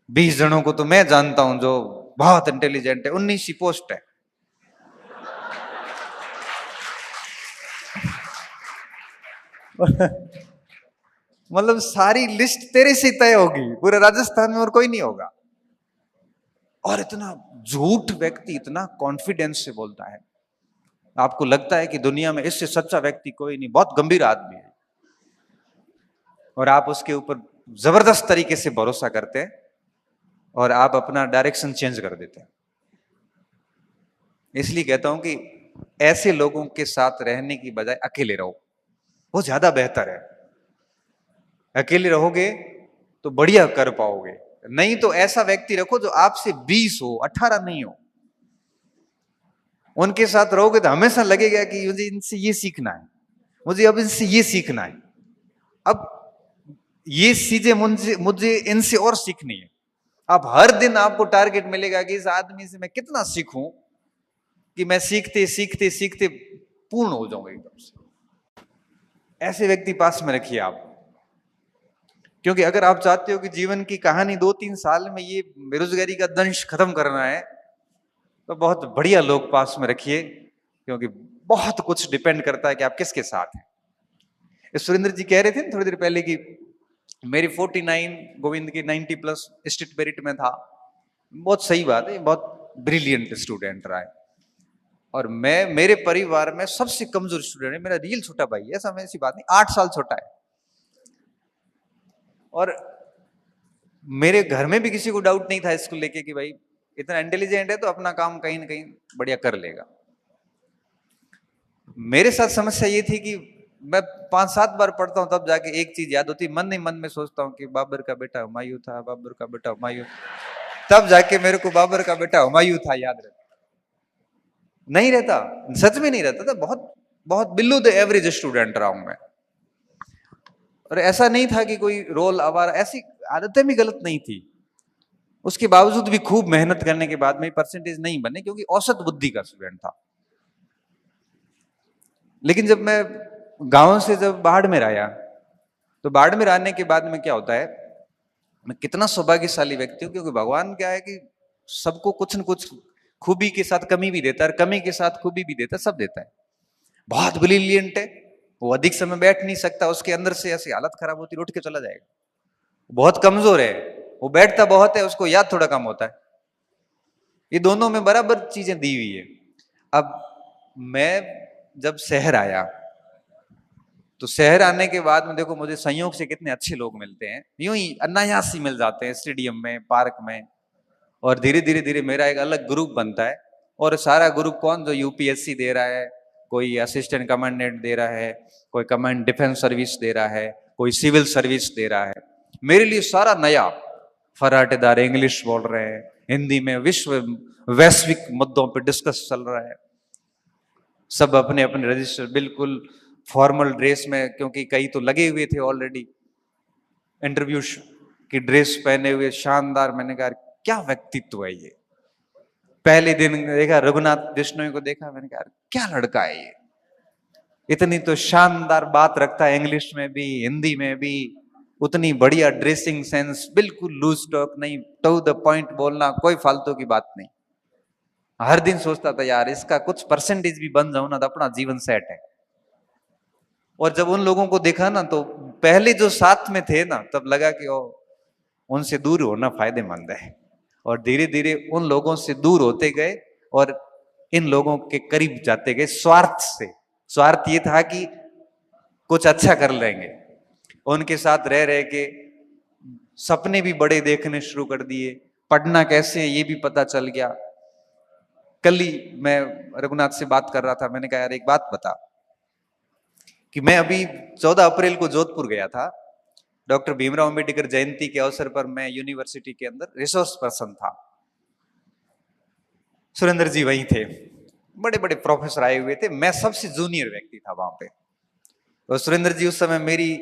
20 जनों को तो मैं जानता हूं जो बहुत इंटेलिजेंट है, 19 ही पोस्ट है। मतलब सारी लिस्ट तेरे से तय होगी, पूरे राजस्थान में और कोई नहीं होगा। और इतना झूठ व्यक्ति इतना कॉन्फिडेंस से बोलता है, आपको लगता है कि दुनिया में इससे सच्चा व्यक्ति कोई नहीं, बहुत गंभीर आदमी है, और आप उसके ऊपर जबरदस्त तरीके से भरोसा करते हैं और आप अपना डायरेक्शन चेंज कर देते हैं। इसलिए कहता हूं कि ऐसे लोगों के साथ रहने की बजाय अकेले रहो, वो ज्यादा बेहतर है। अकेले रहोगे तो बढ़िया कर पाओगे, नहीं तो ऐसा व्यक्ति रखो जो आपसे 20 हो, 18 नहीं हो। उनके साथ रहोगे तो हमेशा लगेगा कि मुझे इनसे ये सीखना है, मुझे अब इनसे ये सीखना है, अब ये चीजें मुझे इनसे और सीखनी है। अब हर दिन आपको टारगेट मिलेगा कि इस आदमी से मैं कितना सीखूं कि मैं सीखते सीखते सीखते पूर्ण हो जाऊंगा एकदम से। ऐसे व्यक्ति पास में रखिए आप, क्योंकि अगर आप चाहते हो कि जीवन की कहानी 2-3 साल में ये बेरोजगारी का दंश खत्म करना है, तो बहुत बढ़िया लोग पास में रखिए, क्योंकि बहुत कुछ डिपेंड करता है कि आप किसके साथ हैं। सुरेंद्र जी कह रहे थे ना थोड़ी देर पहले कि मेरी 49, गोविंद की 90+ स्टेट मेरिट में था। बहुत सही बात है, बहुत ब्रिलियंट स्टूडेंट रहा है, और मैं मेरे परिवार में सबसे कमजोर स्टूडेंट है। मेरा रियल छोटा भाई है, ऐसा ऐसी बात नहीं, 8 साल छोटा है। और मेरे घर में भी किसी को डाउट नहीं था इसको लेके कि भाई इतना इंटेलिजेंट है तो अपना काम कहीं ना कहीं बढ़िया कर लेगा। मेरे साथ समस्या ये थी कि मैं 5-7 बार पढ़ता हूं तब जाके एक चीज याद होती, मन ही मन में सोचता हूं कि बाबर का बेटा हुमायूं था, बाबर का बेटा हुमायूं, तब जाके मेरे को बाबर का बेटा हुमायूं था याद रहता। नहीं रहता, सच में नहीं रहता था। बहुत बहुत बिलो द एवरेज स्टूडेंट रहा हूं मैं, और ऐसा नहीं था कि कोई रोल आवारा, ऐसी आदतें भी गलत नहीं थी। उसके बावजूद भी खूब मेहनत करने के बाद में परसेंटेज नहीं बने, क्योंकि औसत बुद्धि का स्टूडेंट था। लेकिन जब मैं गांव से जब बाड़मेर आया तो बाड़मेर आने के बाद में क्या होता है, मैं कितना सौभाग्यशाली व्यक्ति हूं, क्योंकि भगवान क्या है कि सबको कुछ न कुछ खूबी के साथ कमी भी देता है और कमी के साथ खूबी भी देता है, सब देता है। बहुत ब्रिलियंट है, वो अधिक समय बैठ नहीं सकता, उसके अंदर से ऐसी हालत खराब होती है उठ के चला जाएगा। बहुत कमजोर है, वो बैठता बहुत है, उसको याद थोड़ा कम होता है। ये दोनों में बराबर चीजें दी हुई है। अब मैं जब शहर आया, तो शहर आने के बाद में देखो मुझे संयोग से कितने अच्छे लोग मिलते हैं, यूं ही अनायास ही मिल जाते हैं स्टेडियम में, पार्क में, और धीरे धीरे धीरे मेरा एक अलग ग्रुप बनता है। और सारा ग्रुप कौन, जो यूपीएससी दे रहा है, कोई असिस्टेंट कमांडेंट दे रहा है, कोई कमांड डिफेंस सर्विस दे रहा है, कोई सिविल सर्विस दे रहा है। मेरे लिए सारा नया, फराटेदार इंग्लिश बोल रहे हैं, हिंदी में वैश्विक मुद्दों पर डिस्कस चल रहा है, सब अपने अपने रजिस्टर बिल्कुल फॉर्मल ड्रेस में, क्योंकि कई तो लगे हुए थे ऑलरेडी इंटरव्यू की ड्रेस पहने हुए, शानदार। मैंने कहा क्या व्यक्तित्व है ये। पहले दिन देखा रघुनाथ बिश्नोई को देखा, मैंने कहा क्या लड़का है ये, इतनी तो शानदार बात रखता है, इंग्लिश में भी हिंदी में भी, उतनी बढ़िया ड्रेसिंग सेंस, बिल्कुल लूज टॉक नहीं, टू द पॉइंट बोलना, कोई फालतू की बात नहीं। हर दिन सोचता था यार इसका कुछ परसेंटेज भी बन जाऊं ना तो अपना जीवन सेट है। और जब उन लोगों को देखा ना, तो पहले जो साथ में थे ना, तब लगा कि उनसे दूर होना फायदेमंद है। और धीरे धीरे उन लोगों से दूर होते गए और इन लोगों के करीब जाते गए, स्वार्थ से। स्वार्थ ये था कि कुछ अच्छा कर लेंगे। उनके साथ रह रह के सपने भी बड़े देखने शुरू कर दिए, पढ़ना कैसे है ये भी पता चल गया। कल ही मैं रघुनाथ से बात कर रहा था, मैंने कहा यार एक बात बता, कि मैं अभी 14 अप्रैल को जोधपुर गया था, डॉक्टर भीमराव अंबेडकर जयंती के अवसर पर मैं यूनिवर्सिटी के अंदर रिसोर्स पर्सन था। सुरेंद्र जी वहीं थे, बड़े बड़े प्रोफेसर आए हुए थे, मैं सबसे जूनियर व्यक्ति था वहां पे। और सुरेंद्र जी उस समय मेरी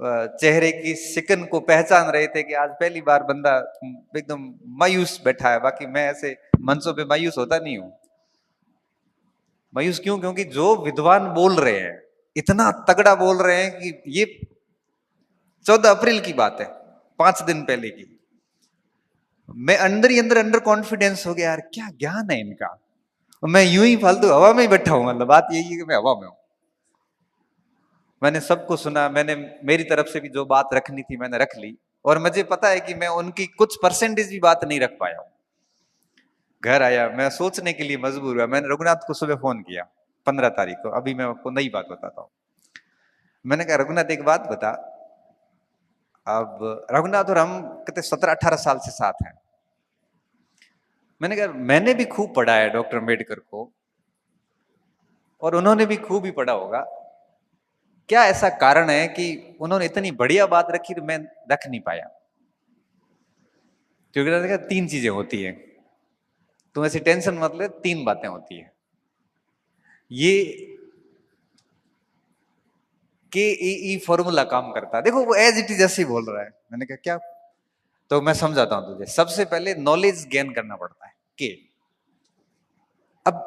चेहरे की सिकन को पहचान रहे थे कि आज पहली बार बंदा एकदम मायूस बैठा है। बाकी मैं ऐसे मंचों पे मायूस होता नहीं हूं। मायूस क्यों? क्योंकि जो विद्वान बोल रहे हैं, इतना तगड़ा बोल रहे हैं कि ये 14 अप्रैल की बात है, 5 दिन पहले की। मैं अंदर ही अंदर कॉन्फिडेंस हो गया, यार क्या ज्ञान है इनका। मैं यूं ही फालतू हवा में ही बैठा हूं, मतलब बात यही है कि मैं हवा में हूं। मैंने सबको सुना, मैंने मेरी तरफ से भी जो बात रखनी थी मैंने रख ली, और मुझे पता है कि मैं उनकी कुछ परसेंटेज भी बात नहीं रख पाया हूं। घर आया, मैं सोचने के लिए मजबूर हुआ। मैंने रघुनाथ को सुबह फोन किया 15 तारीख को, अभी मैं आपको नई बात बताता हूं। मैंने कहा रघुनाथ एक बात बता, अब रघुनाथ और हम कहते 17-18 साल से साथ हैं। मैंने कहा मैंने भी खूब पढ़ा है डॉक्टर अम्बेडकर को, और उन्होंने भी खूब ही पढ़ा होगा। क्या ऐसा कारण है कि उन्होंने इतनी बढ़िया बात रखी तो मैं रख नहीं पाया? क्योंकि देखा 3 चीजें होती हैं, तुम ऐसी टेंशन मत ले, 3 बातें होती है। ये KEE फॉर्मूला काम करता है। देखो वो एज इट इज ऐसे ही बोल रहा है। मैंने कहा क्या? तो मैं समझाता हूं तुझे। सबसे पहले नॉलेज गेन करना पड़ता है। अब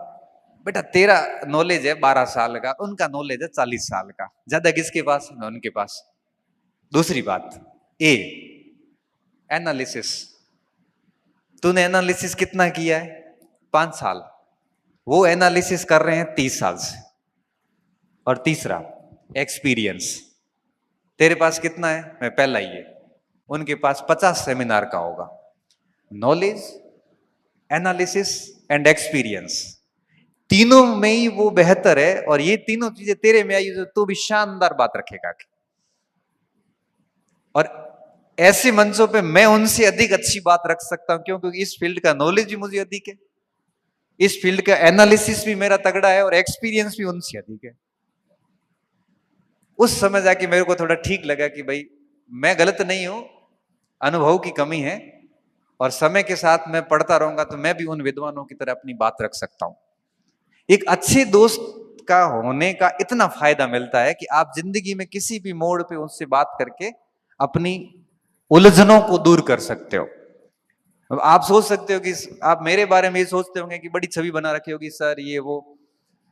बेटा तेरा नॉलेज है 12 साल का, उनका नॉलेज है 40 साल का, ज्यादा किसके पास है? उनके पास। दूसरी बात, एनालिसिस। तूने एनालिसिस कितना किया है? 5 साल। वो एनालिसिस कर रहे हैं 30 साल से। और तीसरा, एक्सपीरियंस। तेरे पास कितना है? मैं पहला ही है। उनके पास 50 सेमिनार का होगा। नॉलेज, एनालिसिस एंड एक्सपीरियंस, तीनों में ही वो बेहतर है। और ये तीनों चीजें तेरे में आई तो भी शानदार बात रखेगा। और ऐसे मंचों पे मैं उनसे अधिक अच्छी बात रख सकता हूं। क्यों? क्योंकि इस फील्ड का नॉलेज भी मुझे अधिक है, इस फील्ड का एनालिसिस भी मेरा तगड़ा है, और एक्सपीरियंस भी उनसे अधिक है। उस समय जाके मेरे को थोड़ा ठीक लगा कि भाई मैं गलत नहीं हूं, अनुभव की कमी है, और समय के साथ मैं पढ़ता रहूंगा तो मैं भी उन विद्वानों की तरह अपनी बात रख सकता हूं। एक अच्छे दोस्त का होने का इतना फायदा मिलता है कि आप जिंदगी में किसी भी मोड़ पे उससे बात करके अपनी उलझनों को दूर कर सकते हो। अब आप सोच सकते हो कि आप मेरे बारे में ये सोचते होंगे कि बड़ी छवि बना रखी होगी सर ये वो,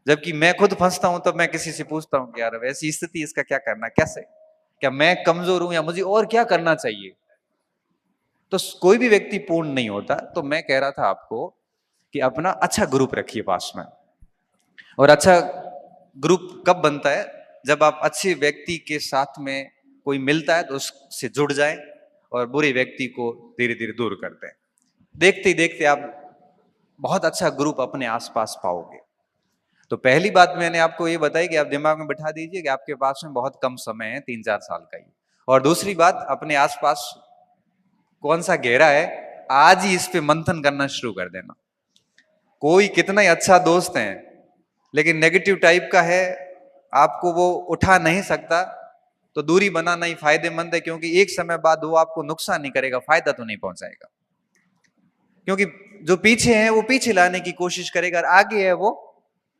जबकि मैं खुद फंसता हूं तब मैं किसी से पूछता हूं कि यार वैसी स्थिति इसका क्या करना, कैसे? क्या मैं कमजोर हूं या मुझे और क्या करना चाहिए। तो कोई भी व्यक्ति पूर्ण नहीं होता। तो मैं कह रहा था आपको कि अपना अच्छा ग्रुप रखिए पास में। और अच्छा ग्रुप कब बनता है, जब आप अच्छे व्यक्ति के साथ में कोई मिलता है तो उससे जुड़ जाए और बुरे व्यक्ति को धीरे धीरे दूर करते हैं। देखते ही देखते आप बहुत अच्छा ग्रुप अपने आसपास पाओगे। तो पहली बात मैंने आपको ये बताई कि आप दिमाग में बिठा दीजिए कि आपके पास में बहुत कम समय है, 3-4 साल का ही। और दूसरी बात, अपने आसपास कौन सा घेरा है, आज ही इस पे मंथन करना शुरू कर देना। कोई कितना ही अच्छा दोस्त है लेकिन नेगेटिव टाइप का है, आपको वो उठा नहीं सकता, तो दूरी बनाना ही फायदेमंद है। क्योंकि एक समय बाद वो आपको नुकसान नहीं करेगा, फायदा तो नहीं पहुंचाएगा। क्योंकि जो पीछे है वो पीछे लाने की कोशिश करेगा और आगे है वो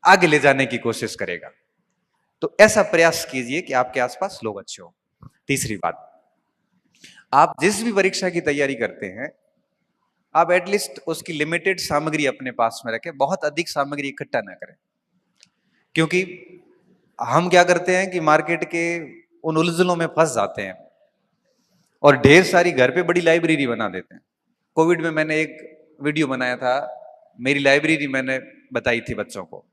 आगे ले जाने की कोशिश करेगा। तो ऐसा प्रयास कीजिए कि आपके आसपास लोग अच्छे हो। तीसरी बात, आप जिस भी परीक्षा की तैयारी करते हैं, आप एटलीस्ट उसकी लिमिटेड सामग्री अपने पास में रखें, बहुत अधिक सामग्री इकट्ठा ना करें। क्योंकि हम क्या करते हैं कि मार्केट के उन उलझनों में फंस जाते हैं और ढेर सारी घर पे बड़ी लाइब्रेरी बना देते हैं। कोविड में मैंने एक वीडियो बनाया था, मेरी लाइब्रेरी मैंने बताई थी बच्चों को,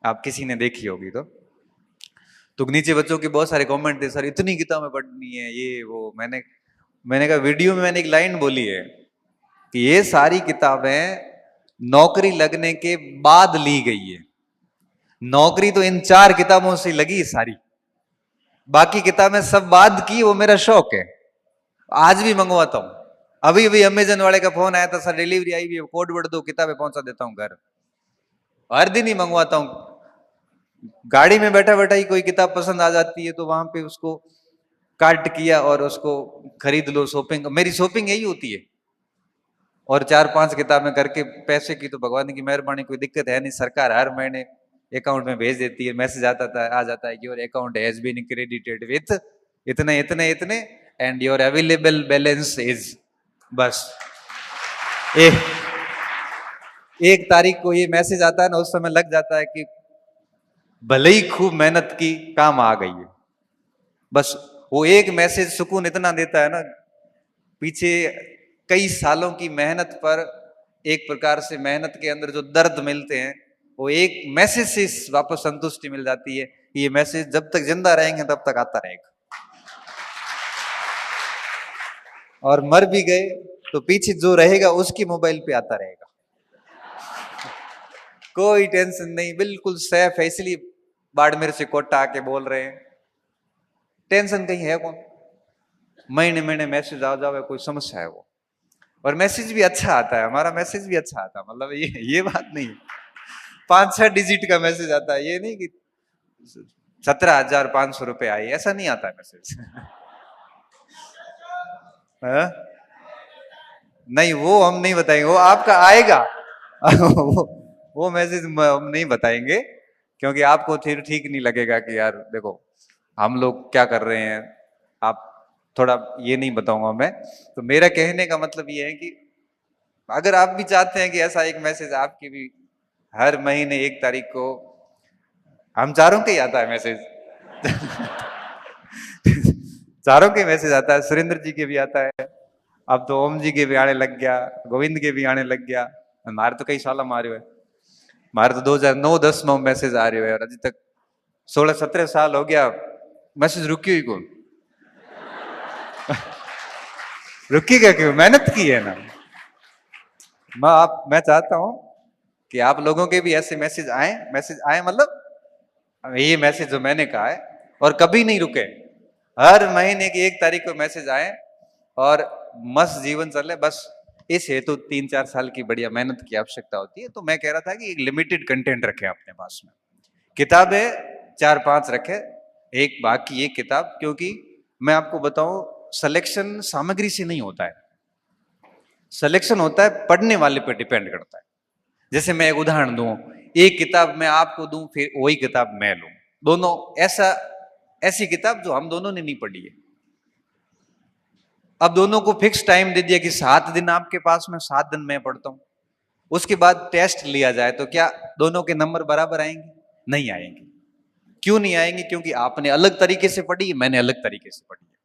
आप किसी ने देखी होगी तो नीचे बच्चों के बहुत सारे कमेंट थे, सर इतनी किताबें पढ़नी है ये वो। मैंने कहा वीडियो में मैंने एक लाइन बोली है कि ये सारी किताबें नौकरी लगने के बाद ली गई है। नौकरी तो इन 4 किताबों से लगी सारी, बाकी किताबें सब बाद की, वो मेरा शौक है। आज भी मंगवाता हूं। अभी अभी अमेजन वाले का फोन आया था, सर डिलीवरी आई हुई है, कोड वर्ड दो, किताबें पहुंचा देता हूं घर। हर दिन ही मंगवाता हूं। गाड़ी में बैठा बैठा ही कोई किताब पसंद आ जाती है तो वहां पे उसको कार्ट किया और उसको खरीद लो। शॉपिंग, मेरी शॉपिंग यही होती है। और 4-5 किताबें करके, पैसे की तो भगवान की मेहरबानी कोई दिक्कत है नहीं, सरकार हर महीने अकाउंट में भेज देती है, मैसेज आ जाता है कि your account has been credited with इतने इतने इतने and your available balance is, बस एक तारीख को ये मैसेज आता है ना, उस समय लग जाता है कि भले ही खूब मेहनत की, काम आ गई है। बस वो एक मैसेज सुकून इतना देता है ना, पीछे कई सालों की मेहनत पर एक प्रकार से मेहनत के अंदर जो दर्द मिलते हैं, वो एक मैसेज से वापस संतुष्टि मिल जाती है। ये मैसेज जब तक जिंदा रहेंगे तब तक आता रहेगा, और मर भी गए तो पीछे जो रहेगा उसकी मोबाइल पे आता रहेगा। कोई टेंशन नहीं, बिल्कुल सेफ है। इसलिए बाड़मेर से कोटा आके बोल रहे हैं, टेंशन कहीं है कौन। महीने महीने मैसेज आ जावे, कोई समस्या है वो। और मैसेज भी अच्छा आता है, हमारा मैसेज भी अच्छा आता है, मतलब ये बात नहीं, 5-6 डिजिट का मैसेज आता है, ये नहीं कि 17,500 रुपए आए, ऐसा नहीं आता है मैसेज। नहीं, वो हम नहीं बताएंगे, वो आपका आएगा। वो मैसेज हम नहीं बताएंगे, क्योंकि आपको फिर ठीक नहीं लगेगा कि यार देखो हम लोग क्या कर रहे हैं, आप थोड़ा ये नहीं बताऊंगा मैं। तो मेरा कहने का मतलब ये है कि अगर आप भी चाहते हैं कि ऐसा एक मैसेज आपकी भी हर महीने 1 तारीख को, हम चारों के ही आता है मैसेज। चारों के मैसेज आता है, सुरेंद्र जी के भी आता है, अब तो ओम जी के भी आने लग गया, गोविंद के भी आने लग गया। मारे तो कई साल मारे हुए, मारे तो 2009-10 में मैसेज आ रहे हो यार, अभी तक 16-17 साल हो गया, मैसेज रुकी हुई कौन। रुकीगा क्यों, मेहनत की है ना। मैं चाहता हूं कि आप लोगों के भी ऐसे मैसेज आए, मतलब ये मैसेज जो मैंने कहा है, और कभी नहीं रुके, हर महीने की 1 तारीख को मैसेज आए और मस्त जीवन चले। बस इस हेतु 3-4 साल की बढ़िया मेहनत की आवश्यकता होती है। तो मैं कह रहा था कि एक लिमिटेड कंटेंट रखें अपने पास में, किताबें 4-5 रखे, एक बाकी एक किताब। क्योंकि मैं आपको बताऊं, सिलेक्शन सामग्री से नहीं होता है, सिलेक्शन होता है पढ़ने वाले पर डिपेंड करता है। जैसे मैं एक उदाहरण दूं, एक किताब मैं आपको दूं, फिर वही किताब मैं लूं, दोनों ऐसी किताब जो हम दोनों ने नहीं पढ़ी है। अब दोनों को फिक्स टाइम दे दिया कि 7 दिन आपके पास में, 7 दिन मैं पढ़ता हूं, उसके बाद टेस्ट लिया जाए तो क्या दोनों के नंबर बराबर आएंगे? नहीं आएंगे। क्यों नहीं आएंगे? क्योंकि आपने अलग तरीके से पढ़ी, मैंने अलग तरीके से पढ़ी है।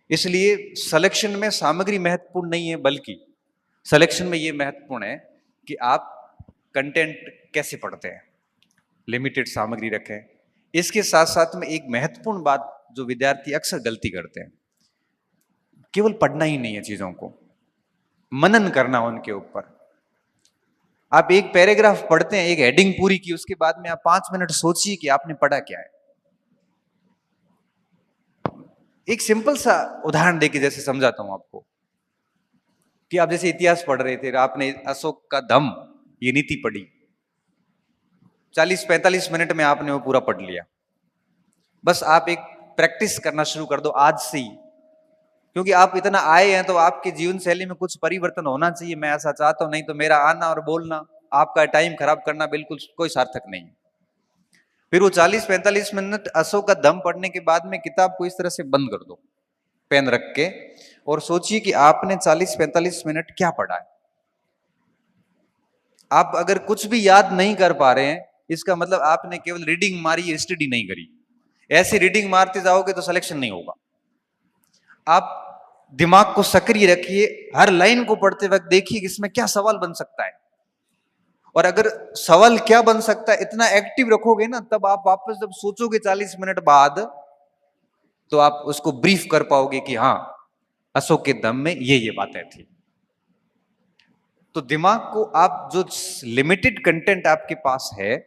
इसलिए सिलेक्शन में सामग्री महत्वपूर्ण नहीं है, बल्कि सिलेक्शन में यह महत्वपूर्ण है कि आप कंटेंट कैसे पढ़ते हैं, लिमिटेड सामग्री रखें। इसके साथ साथ में एक महत्वपूर्ण बात जो विद्यार्थी अक्सर गलती करते हैं, केवल पढ़ना ही नहीं है, चीजों को मनन करना उनके ऊपर। आप एक पैराग्राफ पढ़ते हैं, एक हेडिंग पूरी की, उसके बाद में आप 5 मिनट सोचिए कि आपने पढ़ा क्या है। एक सिंपल सा उदाहरण देके जैसे समझाता हूं आपको कि आप जैसे इतिहास पढ़ रहे थे, आपने अशोक का दम ये नीति पढ़ी, 40-45 मिनट में आपने वो पूरा पढ़ लिया। बस आप एक प्रैक्टिस करना शुरू कर दो आज से ही, क्योंकि आप इतना आए हैं तो आपकी जीवन शैली में कुछ परिवर्तन होना चाहिए। मैं ऐसा चाहता हूं, नहीं तो मेरा आना और बोलना, आपका टाइम खराब करना बिल्कुल कोई सार्थक नहीं। फिर वो 40-45 मिनट अशोक का दम पढ़ने के बाद में किताब को इस तरह से बंद कर दो, पेन रख के, और सोचिए कि आपने 40-45 मिनट क्या पढ़ा है। आप अगर कुछ भी याद नहीं कर पा रहे हैं, इसका मतलब आपने केवल रीडिंग मारी, स्टडी नहीं करी। ऐसी रीडिंग मारते जाओगे तो सिलेक्शन नहीं होगा। आप दिमाग को सक्रिय रखिए, हर लाइन को पढ़ते वक्त देखिए कि इसमें क्या सवाल बन सकता है, और अगर सवाल क्या बन सकता है इतना एक्टिव रखोगे ना, तब आप वापस जब सोचोगे 40 मिनट बाद, तो आप उसको ब्रीफ कर पाओगे कि हाँ, अशोक के दम में ये बातें थी। तो दिमाग को आप जो लिमिटेड कंटेंट आपके पास है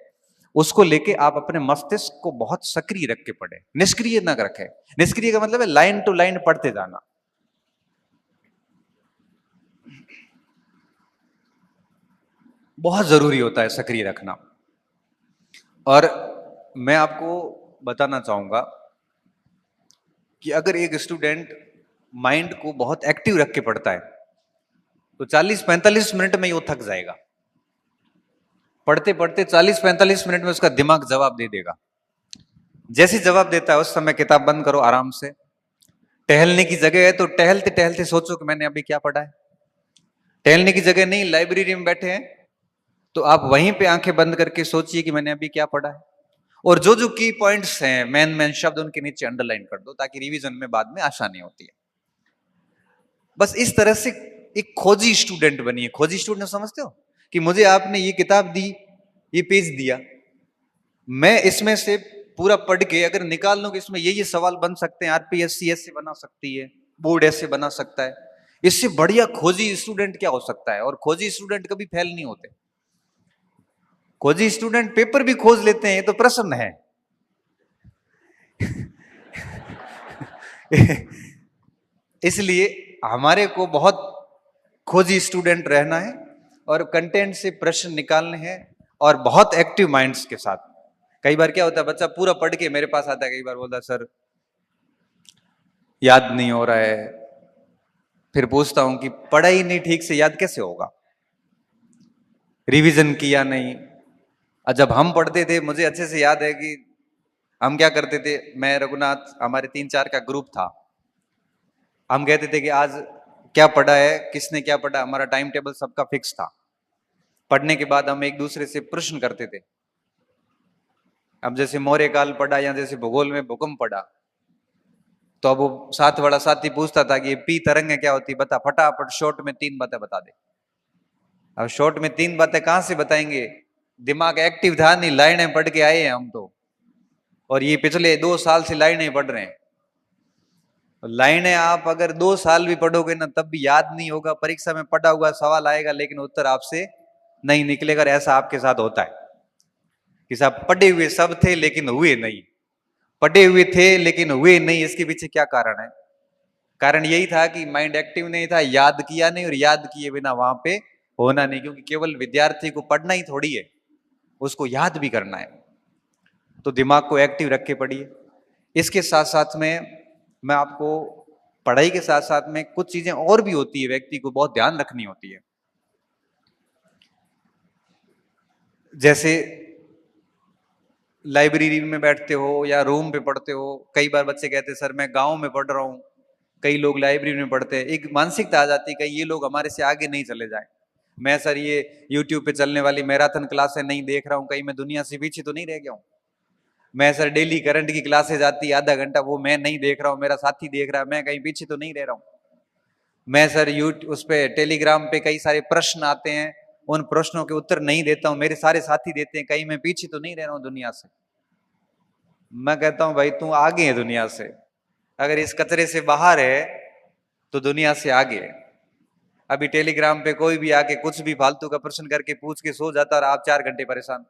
उसको लेके आप अपने मस्तिष्क को बहुत सक्रिय रख के पढ़े, निष्क्रिय ना रखें। निष्क्रिय का मतलब है लाइन टू लाइन पढ़ते जाना। बहुत जरूरी होता है सक्रिय रखना। और मैं आपको बताना चाहूंगा कि अगर एक स्टूडेंट माइंड को बहुत एक्टिव रख के पढ़ता है तो 40-45 मिनट में वो थक जाएगा। पढ़ते पढ़ते 40-45 मिनट में उसका दिमाग जवाब दे देगा। जैसे जवाब देता है उस समय किताब बंद करो, आराम से टहलने की जगह है तो टहलते टहलते सोचो कि मैंने अभी क्या पढ़ा है। टहलने की जगह नहीं, लाइब्रेरी में बैठे हैं तो आप वहीं पे आंखें बंद करके सोचिए कि मैंने अभी क्या पढ़ा है, और जो जो की पॉइंट्स हैं, मेन शब्द, उनके नीचे अंडरलाइन कर दो ताकि रिवीजन में बाद में आसानी होती है। बस इस तरह से एक खोजी स्टूडेंट बनिए। खोजी स्टूडेंट समझते हो कि मुझे आपने ये किताब दी, ये पेज दिया, मैं इसमें से पूरा पढ़ के अगर निकाल लूं कि इसमें ये सवाल बन सकते हैं, आरपीएससी ऐसे बना सकती है, बोर्ड ऐसे बना सकता है, इससे बढ़िया खोजी स्टूडेंट क्या हो सकता है। और खोजी स्टूडेंट कभी फेल नहीं होते। खोजी स्टूडेंट पेपर भी खोज लेते हैं, तो प्रश्न है। इसलिए हमारे को बहुत खोजी स्टूडेंट रहना है और कंटेंट से प्रश्न निकालने हैं, और बहुत एक्टिव माइंड्स के साथ। कई बार क्या होता है, बच्चा पूरा पढ़ के मेरे पास आता है, कई बार बोलता है सर याद नहीं हो रहा है। फिर पूछता हूं कि पढ़ा ही नहीं ठीक से, याद कैसे होगा, रिवीजन किया नहीं। जब हम पढ़ते थे, मुझे अच्छे से याद है कि हम क्या करते थे, मैं रघुनाथ, हमारे 3-4 का ग्रुप था, हम कहते थे कि आज क्या पढ़ा है, किसने क्या पढ़ा, हमारा टाइम टेबल सबका फिक्स था। पढ़ने के बाद हम एक दूसरे से प्रश्न करते थे। अब जैसे मौर्य काल पढ़ा या जैसे भूगोल में भूकंप पढ़ा, तो अब वो साथ वाला साथी पूछता था कि पी तरंग क्या होती, बता फटाफट शॉर्ट में 3 बातें बता दे। अब शॉर्ट में 3 बातें कहां से बताएंगे, दिमाग एक्टिव था नहीं, लाइनें पढ़ के आए हैं हम तो, और ये पिछले 2 साल से लाइनें पढ़ रहे हैं। लाइनें आप अगर 2 साल भी पढ़ोगे ना, तब भी याद नहीं होगा। परीक्षा में पढ़ा हुआ सवाल आएगा लेकिन उत्तर आपसे नहीं निकलेगा। ऐसा आपके साथ होता है कि साहब पढ़े हुए सब थे लेकिन हुए नहीं, पढ़े हुए थे लेकिन हुए नहीं। इसके पीछे क्या कारण है? कारण यही था कि माइंड एक्टिव नहीं था, याद किया नहीं, और याद किए बिना वहां पे होना नहीं। क्योंकि केवल विद्यार्थी को पढ़ना ही थोड़ी है, उसको याद भी करना है। तो दिमाग को एक्टिव रख के पढ़िए। इसके साथ साथ में मैं आपको, पढ़ाई के साथ साथ में कुछ चीजें और भी होती है, व्यक्ति को बहुत ध्यान रखनी होती है। जैसे लाइब्रेरी में बैठते हो या रूम पे पढ़ते हो। कई बार बच्चे कहते हैं सर मैं गांव में पढ़ रहा हूं, कई लोग लाइब्रेरी में पढ़ते हैं। एक मानसिकता आ जाती है कहीं ये लोग हमारे से आगे नहीं चले जाए। मैं सर ये यूट्यूब पे चलने वाली मैराथन क्लासें नहीं देख रहा हूं, कहीं मैं दुनिया से पीछे तो नहीं रह गया हूं। मैं सर डेली करंट की क्लासेज आती है आधा घंटा, वो मैं नहीं देख रहा हूँ, मेरा साथी देख रहा है, मैं कहीं पीछे तो नहीं रह रहा हूँ। मैं सर यूट्यूब उस पे टेलीग्राम पे कई सारे प्रश्न आते हैं, उन प्रश्नों के उत्तर नहीं देता हूं, मेरे सारे साथी देते हैं, कहीं मैं पीछे तो नहीं रह रहा हूं दुनिया से। मैं कहता हूं भाई तू आगे है दुनिया से, अगर इस कचरे से बाहर है तो दुनिया से आगे है। अभी टेलीग्राम पे कोई भी आके कुछ भी फालतू का प्रश्न करके पूछ के सो जाता और आप 4 घंटे परेशान।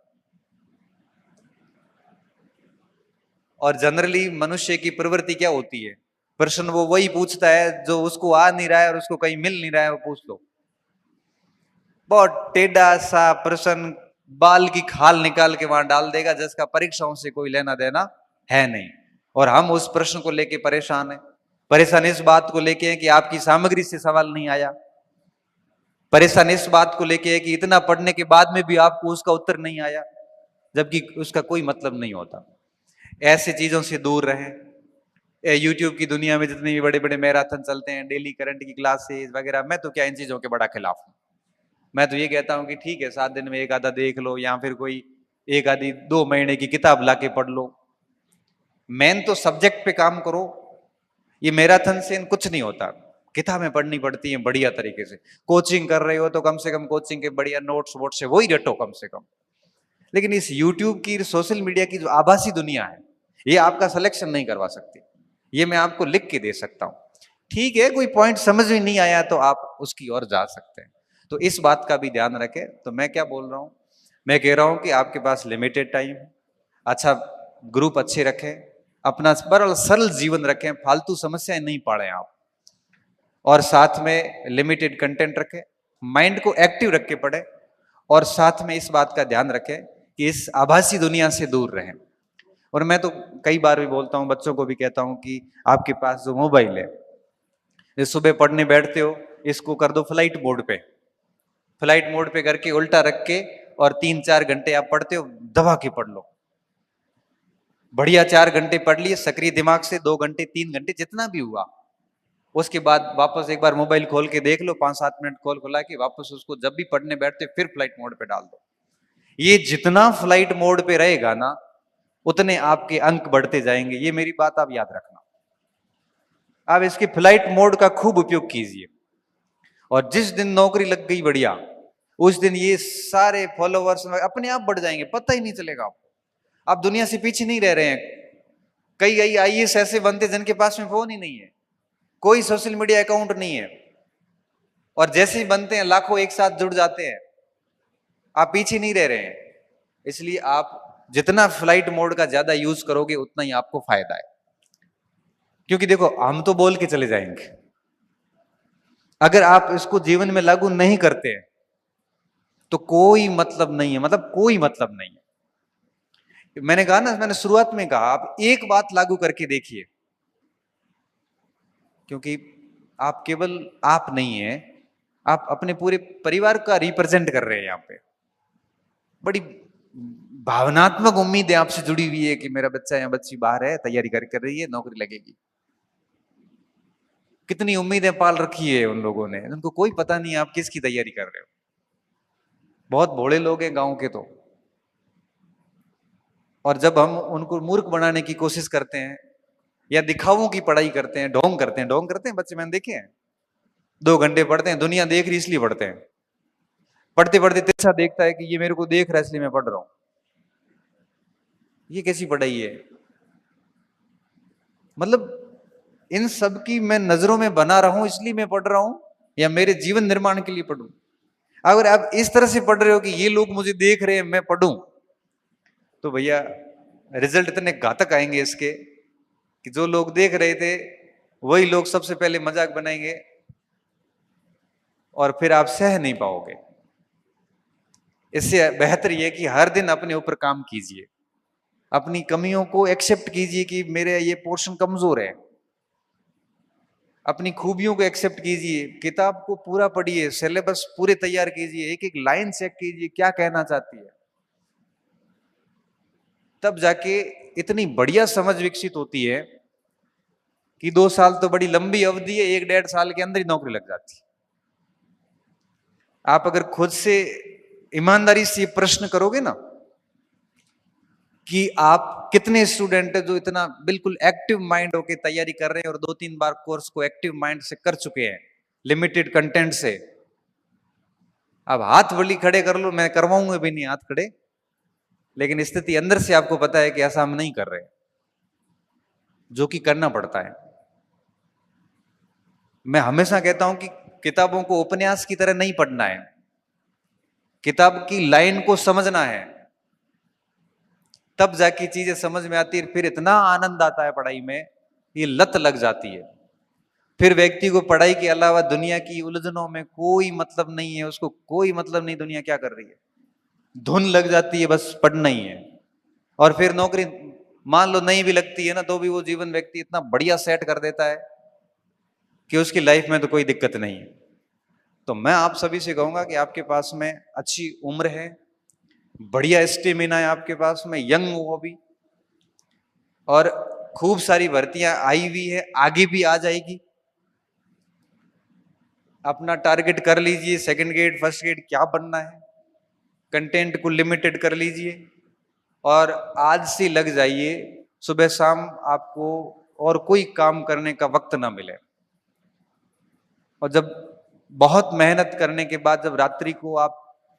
और जनरली मनुष्य की प्रवृत्ति क्या होती है, प्रश्न वो वही पूछता है जो उसको आ नहीं रहा है और उसको कहीं मिल नहीं रहा है, वो पूछ लो। बहुत टेढ़ा सा प्रश्न, बाल की खाल निकाल के वहां डाल देगा, जिसका परीक्षाओं से कोई लेना देना है नहीं। और हम उस प्रश्न को लेके परेशान हैं। परेशान इस बात को लेके है कि आपकी सामग्री से सवाल नहीं आया, परेशान इस बात को लेके है कि इतना पढ़ने के बाद में भी आपको उसका उत्तर नहीं आया, जबकि उसका कोई मतलब नहीं होता। ऐसी चीजों से दूर रहें। यूट्यूब की दुनिया में जितने भी बड़े बड़े मैराथन चलते हैं, डेली करंट की क्लासेस वगैरह, मैं तो क्या इन चीजों के बड़ा खिलाफ हूं। मैं तो ये कहता हूं कि ठीक है 7 दिन में एक आधा देख लो, या फिर कोई एक आधी 2 महीने की किताब लाके पढ़ लो, मेन तो सब्जेक्ट पे काम करो। ये मैराथन से कुछ नहीं होता, किताबें पढ़नी पड़ती हैं बढ़िया तरीके से। कोचिंग कर रहे हो तो कम से कम कोचिंग के बढ़िया नोट्स वोट्स से वही रटो कम से कम। लेकिन इस यूट्यूब की, सोशल मीडिया की जो आभासी दुनिया है, ये आपका सिलेक्शन नहीं करवा सकती। ये मैं आपको लिख के दे सकता हूं। ठीक है, कोई पॉइंट समझ में नहीं आया तो आप उसकी ओर जा सकते हैं। तो इस बात का भी ध्यान रखें। तो मैं क्या बोल रहा हूं, मैं कह रहा हूं कि आपके पास लिमिटेड टाइम है, अच्छा ग्रुप अच्छे रखें, अपना सरल जीवन रखें, फालतू समस्याएं नहीं पाड़ें आप, और साथ में लिमिटेड कंटेंट रखें, माइंड को एक्टिव रख के पढ़ें, और साथ में इस बात का ध्यान रखें कि इस आभासी दुनिया से दूर रहें। और मैं तो कई बार भी बोलता हूं, बच्चों को भी कहता हूं कि आपके पास जो मोबाइल है, सुबह पढ़ने बैठते हो, इसको कर दो फ्लाइट मोड पे, फ्लाइट मोड पे करके उल्टा रख के, और 3-4 घंटे आप पढ़ते हो, दबा के पढ़ लो। बढ़िया 4 घंटे पढ़ लिए सक्रिय दिमाग से, 2 घंटे 3 घंटे जितना भी हुआ, उसके बाद वापस एक बार मोबाइल खोल के देख लो, 5-7 मिनट खोल खुला के वापस उसको जब भी पढ़ने बैठते फिर फ्लाइट मोड पे डाल दो। ये जितना फ्लाइट मोड पे रहेगा ना, उतने आपके अंक बढ़ते जाएंगे। ये मेरी बात आप याद रखना। आप इसके फ्लाइट मोड का खूब उपयोग कीजिए, और जिस दिन नौकरी लग गई बढ़िया, उस दिन ये सारे फॉलोवर्स अपने आप बढ़ जाएंगे, पता ही नहीं चलेगा आपको। आप दुनिया से पीछे नहीं रह रहे हैं। कई आईएएस ऐसे बनते जिनके पास में फोन ही नहीं है, कोई सोशल मीडिया अकाउंट नहीं है, और जैसे ही बनते हैं लाखों एक साथ जुड़ जाते हैं। आप पीछे नहीं रह रहे हैं। इसलिए आप जितना फ्लाइट मोड का ज्यादा यूज करोगे उतना ही आपको फायदा है। क्योंकि देखो, हम तो बोल के चले जाएंगे, अगर आप इसको जीवन में लागू नहीं करते हैं तो कोई मतलब नहीं है, मतलब कोई मतलब नहीं है। मैंने कहा ना, मैंने शुरुआत में कहा, आप एक बात लागू करके देखिए, क्योंकि आप केवल आप नहीं है, आप अपने पूरे परिवार का रिप्रेजेंट कर रहे हैं। यहाँ पे बड़ी भावनात्मक उम्मीद है आपसे जुड़ी हुई है कि मेरा बच्चा या बच्ची बाहर है, तैयारी कर रही है, नौकरी लगेगी। कितनी उम्मीदें पाल रखी है उन लोगों ने, उनको कोई पता नहीं आप किसकी तैयारी कर रहे हो। बहुत भोले लोग हैं गांव के तो। और जब हम उनको मूर्ख बनाने की कोशिश करते हैं या दिखावों की पढ़ाई करते हैं, ढोंग करते हैं बच्चे, मैंने देखे हैं। 2 घंटे पढ़ते हैं, दुनिया देख रही इसलिए पढ़ते हैं। पढ़ते पढ़ते तिरछा देखता है कि ये मेरे को देख रहा है इसलिए मैं पढ़ रहा हूं। ये कैसी पढ़ाई है? मतलब इन सब की मैं नजरों में बना रहा हूं इसलिए मैं पढ़ रहा हूं, या मेरे जीवन निर्माण के लिए पढ़ूं? अगर आप इस तरह से पढ़ रहे हो कि ये लोग मुझे देख रहे हैं मैं पढ़ूं, तो भैया रिजल्ट इतने घातक आएंगे इसके कि जो लोग देख रहे थे वही लोग सबसे पहले मजाक बनाएंगे, और फिर आप सह नहीं पाओगे। इससे बेहतर यह कि हर दिन अपने ऊपर काम कीजिए, अपनी कमियों को एक्सेप्ट कीजिए कि मेरे ये पोर्शन कमजोर है, अपनी खूबियों को एक्सेप्ट कीजिए, किताब को पूरा पढ़िए, सिलेबस पूरे तैयार कीजिए, एक एक लाइन चेक कीजिए क्या कहना चाहती है। तब जाके इतनी बढ़िया समझ विकसित होती है कि 2 साल तो बड़ी लंबी अवधि है, 1-1.5 साल के अंदर ही नौकरी लग जाती है। आप अगर खुद से ईमानदारी से प्रश्न करोगे ना कि आप कितने स्टूडेंट है जो इतना बिल्कुल एक्टिव माइंड होके तैयारी कर रहे हैं और 2-3 बार कोर्स को एक्टिव माइंड से कर चुके हैं, लिमिटेड कंटेंट से। अब हाथ बली खड़े कर लो, मैं करवाऊंगा भी नहीं हाथ खड़े, लेकिन स्थिति अंदर से आपको पता है कि ऐसा हम नहीं कर रहे, जो कि करना पड़ता है। मैं हमेशा कहता हूं कि किताबों को उपन्यास की तरह नहीं पढ़ना है, किताब की लाइन को समझना है, तब जाके चीजें समझ में आती है। फिर इतना आनंद आता है पढ़ाई में, ये लत लग जाती है। फिर व्यक्ति को पढ़ाई के अलावा दुनिया की उलझनों में कोई मतलब नहीं है, उसको कोई मतलब नहीं दुनिया क्या कर रही है, धुन लग जाती है, बस पढ़ना ही है। और फिर नौकरी मान लो नहीं भी लगती है ना, तो भी वो जीवन व्यक्ति इतना बढ़िया सेट कर देता है कि उसकी लाइफ में तो कोई दिक्कत नहीं है। तो मैं आप सभी से कहूंगा कि आपके पास में अच्छी उम्र है, बढ़िया स्टेमिना है आपके पास में, यंग हो अभी, और खूब सारी भर्तियां आई हुई है, आगे भी आ जाएगी। अपना टारगेट कर लीजिए, सेकंड ग्रेड फर्स्ट ग्रेड क्या बनना है, कंटेंट को लिमिटेड कर लीजिए और आज से लग जाइए। सुबह शाम आपको और कोई काम करने का वक्त ना मिले, और जब बहुत मेहनत करने के बाद जब रात्रि को आप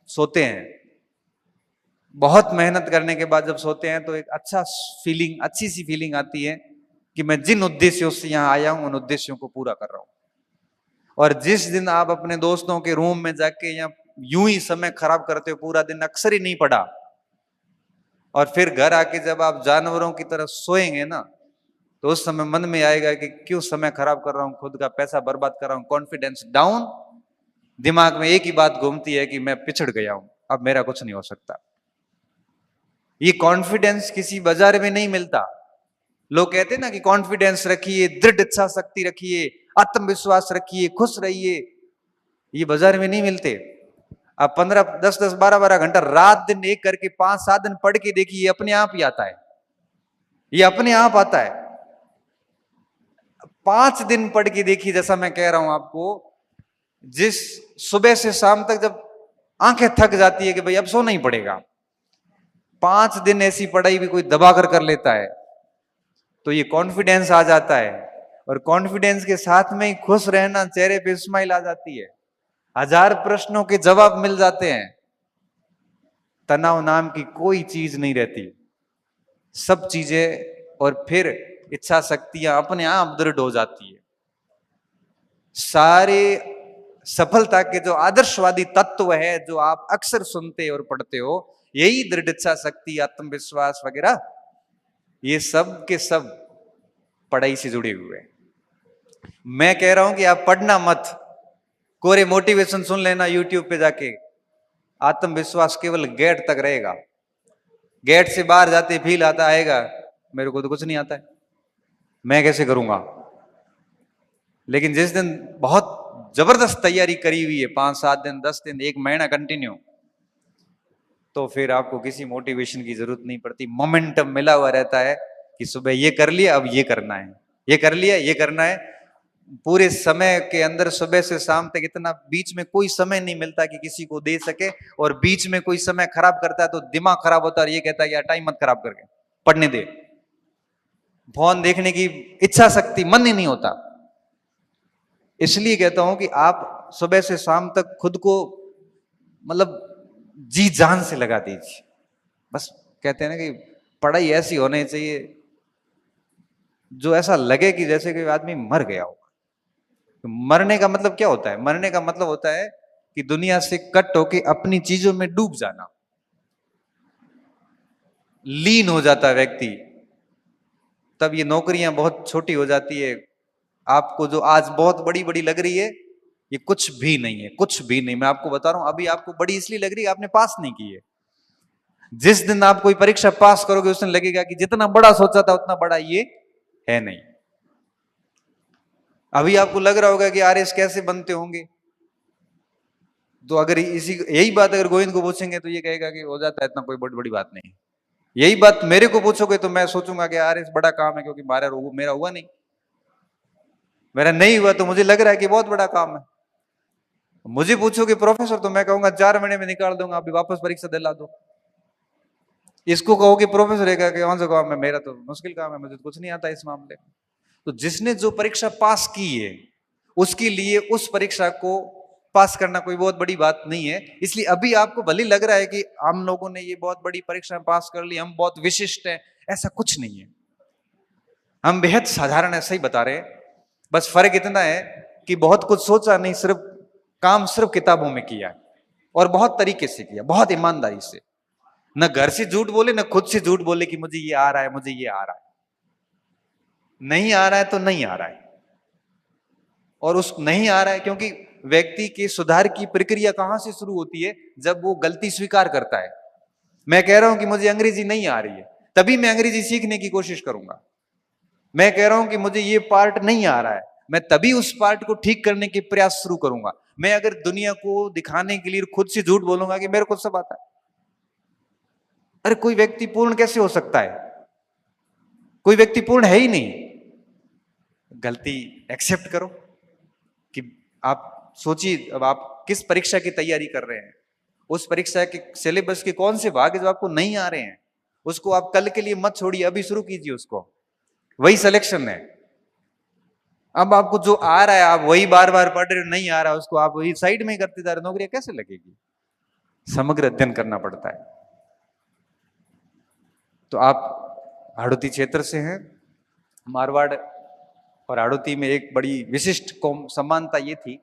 सोते हैं, बहुत मेहनत करने के बाद जब सोते हैं, तो एक अच्छी सी फीलिंग आती है कि मैं जिन उद्देश्यों से यहां आया हूं उन उद्देश्यों को पूरा कर रहा हूं। और जिस दिन आप अपने दोस्तों के रूम में जाके या यूं ही समय खराब करते हो, पूरा दिन अक्सर ही नहीं पढ़ा, और फिर घर आके जब आप जानवरों की तरह सोएंगे ना, तो उस समय मन में आएगा कि क्यों समय खराब कर रहा हूं, खुद का पैसा बर्बाद कर रहा हूं, कॉन्फिडेंस डाउन। दिमाग में एक ही बात घूमती है कि मैं पिछड़ गया हूं, अब मेरा कुछ नहीं हो सकता। ये कॉन्फिडेंस किसी बाजार में नहीं मिलता। लोग कहते हैं ना कि कॉन्फिडेंस रखिए, दृढ़ इच्छा शक्ति रखिए, आत्मविश्वास रखिए, खुश रहिए, ये बाजार में नहीं मिलते। आप 10-10, 12-12 घंटा रात दिन एक करके 5-7 दिन पढ़ के देखिए, ये अपने आप ही आता है, ये अपने आप आता है। 5 दिन पढ़ के देखिए, जैसा मैं कह रहा हूं आपको, जिस सुबह से शाम तक जब आंखें थक जाती है कि भाई अब सो नहीं पड़ेगा, 5 दिन ऐसी पढ़ाई भी कोई दबा कर लेता है, तो ये कॉन्फिडेंस आ जाता है। और कॉन्फिडेंस के साथ में ही खुश रहना, चेहरे पे स्माइल आ जाती है, 1000 प्रश्नों के जवाब मिल जाते हैं, तनाव नाम की कोई चीज नहीं रहती, सब चीजें, और फिर इच्छा शक्तियां अपने आप दृढ़ हो जाती है। सारे सफलता के जो आदर्शवादी तत्व है जो आप अक्सर सुनते और पढ़ते हो, यही दृढ़ इच्छा शक्ति, आत्मविश्वास वगैरह, ये सब के सब पढ़ाई से जुड़े हुए हैं। मैं कह रहा हूं कि आप पढ़ना मत, कोरे मोटिवेशन सुन लेना यूट्यूब पे जाके। आत्मविश्वास केवल गेट तक रहेगा, गेट से बाहर जाते फील आता आएगा, मेरे को तो कुछ नहीं आता है, मैं कैसे करूंगा। लेकिन जिस दिन बहुत जबरदस्त तैयारी करी हुई है, 5-7 दिन, 10 दिन, 1 महीना कंटिन्यू, तो फिर आपको किसी मोटिवेशन की जरूरत नहीं पड़ती। मोमेंटम मिला हुआ रहता है कि सुबह ये कर लिया, अब ये करना है, ये कर लिया, ये करना है। पूरे समय के अंदर सुबह से शाम तक इतना बीच में कोई समय नहीं मिलता कि किसी को दे सके, और बीच में कोई समय खराब करता है तो दिमाग खराब होता है और ये कहता है यार टाइम मत खराब करके पढ़ने दे। फोन देखने की इच्छा शक्ति, मन ही नहीं होता। इसलिए कहता हूं कि आप सुबह से शाम तक खुद को मतलब जी जान से लगा दीजिए। बस कहते हैं ना कि पढ़ाई ऐसी होनी चाहिए जो ऐसा लगे कि जैसे कि आदमी मर गया हो। तो मरने का मतलब क्या होता है? मरने का मतलब होता है कि दुनिया से कट होके अपनी चीजों में डूब जाना, लीन हो जाता है व्यक्ति। तब ये नौकरियां बहुत छोटी हो जाती है। आपको जो आज बहुत बड़ी बड़ी लग रही है, ये कुछ भी नहीं है, कुछ भी नहीं। मैं आपको बता रहा हूं, अभी आपको बड़ी इसलिए लग रही है आपने पास नहीं की है। जिस दिन आप कोई परीक्षा पास करोगे उस दिन लगेगा कि जितना बड़ा सोचा था उतना बड़ा ये है नहीं। अभी आपको लग रहा होगा कि आरएस कैसे बनते होंगे, तो अगर यही बात अगर गोविंद को पूछेंगे तो ये कहेगा कि हो जाता है, इतना कोई बड़ी बड़ी बात नहीं। यही बात मेरे को पूछोगे तो मैं सोचूंगा कि आरएस बड़ा काम है, क्योंकि मेरा हुआ नहीं। मेरा नहीं हुआ तो मुझे लग रहा है कि बहुत बड़ा काम है। मुझे पूछोगे प्रोफेसर, तो मैं कहूंगा 4 महीने में निकाल दूंगा, अभी वापस परीक्षा दिला दो। इसको कहो कि प्रोफेसर है क्या, कौन सा काम है, मेरा तो मुश्किल काम है, मुझे तो कुछ नहीं आता इस मामले में। तो जिसने जो परीक्षा पास की है उसके लिए उस परीक्षा को पास करना कोई बहुत बड़ी बात नहीं है। इसलिए अभी आपको भले लग रहा है कि हम लोगों ने ये बहुत बड़ी परीक्षा पास कर ली, हम बहुत विशिष्ट हैं, ऐसा कुछ नहीं है। हम बेहद साधारण है, सही बता रहे हैं। बस फर्क इतना है कि बहुत कुछ सोचा नहीं, सिर्फ काम सिर्फ किताबों में किया और बहुत तरीके से किया, बहुत ईमानदारी से। न घर से झूठ बोले, न खुद से झूठ बोले कि मुझे ये आ रहा है, मुझे ये आ रहा है। नहीं आ रहा है तो नहीं आ रहा है, और उस नहीं आ रहा है क्योंकि व्यक्ति के सुधार की प्रक्रिया कहां से शुरू होती है, जब वो गलती स्वीकार करता है। मैं कह रहा हूं कि मुझे अंग्रेजी नहीं आ रही है, तभी मैं अंग्रेजी सीखने की कोशिश करूंगा। मैं कह रहा हूं कि मुझे ये पार्ट नहीं आ रहा है, मैं तभी उस पार्ट को ठीक करने के प्रयास शुरू करूंगा। मैं अगर दुनिया को दिखाने के लिए खुद से झूठ बोलूंगा कि मेरे को सब आता है, अरे कोई व्यक्ति पूर्ण कैसे हो सकता है? कोई व्यक्ति पूर्ण है ही नहीं। गलती एक्सेप्ट करो कि आप सोचिए, अब आप किस परीक्षा की तैयारी कर रहे हैं, उस परीक्षा के सिलेबस के कौन से भाग जो आपको नहीं आ रहे हैं, उसको आप कल के लिए मत छोड़िए, अभी शुरू कीजिए उसको। वही सिलेक्शन है। अब आपको जो आ रहा है आप वही बार बार पढ़ रहे हो, नहीं आ रहा उसको आप वही साइड में ही करते जा रहे, नौकरियां कैसे लगेगी? समग्र अध्ययन करना पड़ता है। तो आप हाड़ौती क्षेत्र से हैं, मारवाड़ और हाड़ौती में एक बड़ी विशिष्ट समानता ये थी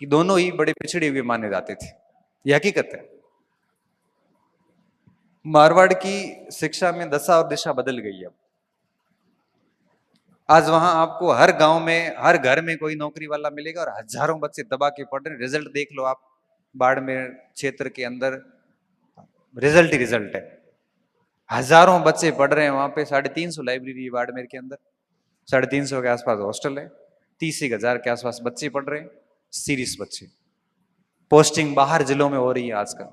कि दोनों ही बड़े पिछड़े हुए माने जाते थे। यह हकीकत है। मारवाड़ की शिक्षा में दशा और दिशा बदल गई है। आज वहां आपको हर गांव में, हर घर में कोई नौकरी वाला मिलेगा और हजारों बच्चे दबा के पढ़ रहे हैं। रिजल्ट देख लो आप, बाड़मेर क्षेत्र के अंदर रिजल्ट ही रिजल्ट है। हजारों बच्चे पढ़ रहे हैं वहां पे। 350 लाइब्रेरी है बाड़मेर के अंदर, 350 के आसपास हॉस्टल है, 30,000 के आसपास बच्चे पढ़ रहे हैं, सीरियस बच्चे। पोस्टिंग बाहर जिलों में हो रही है आजकल।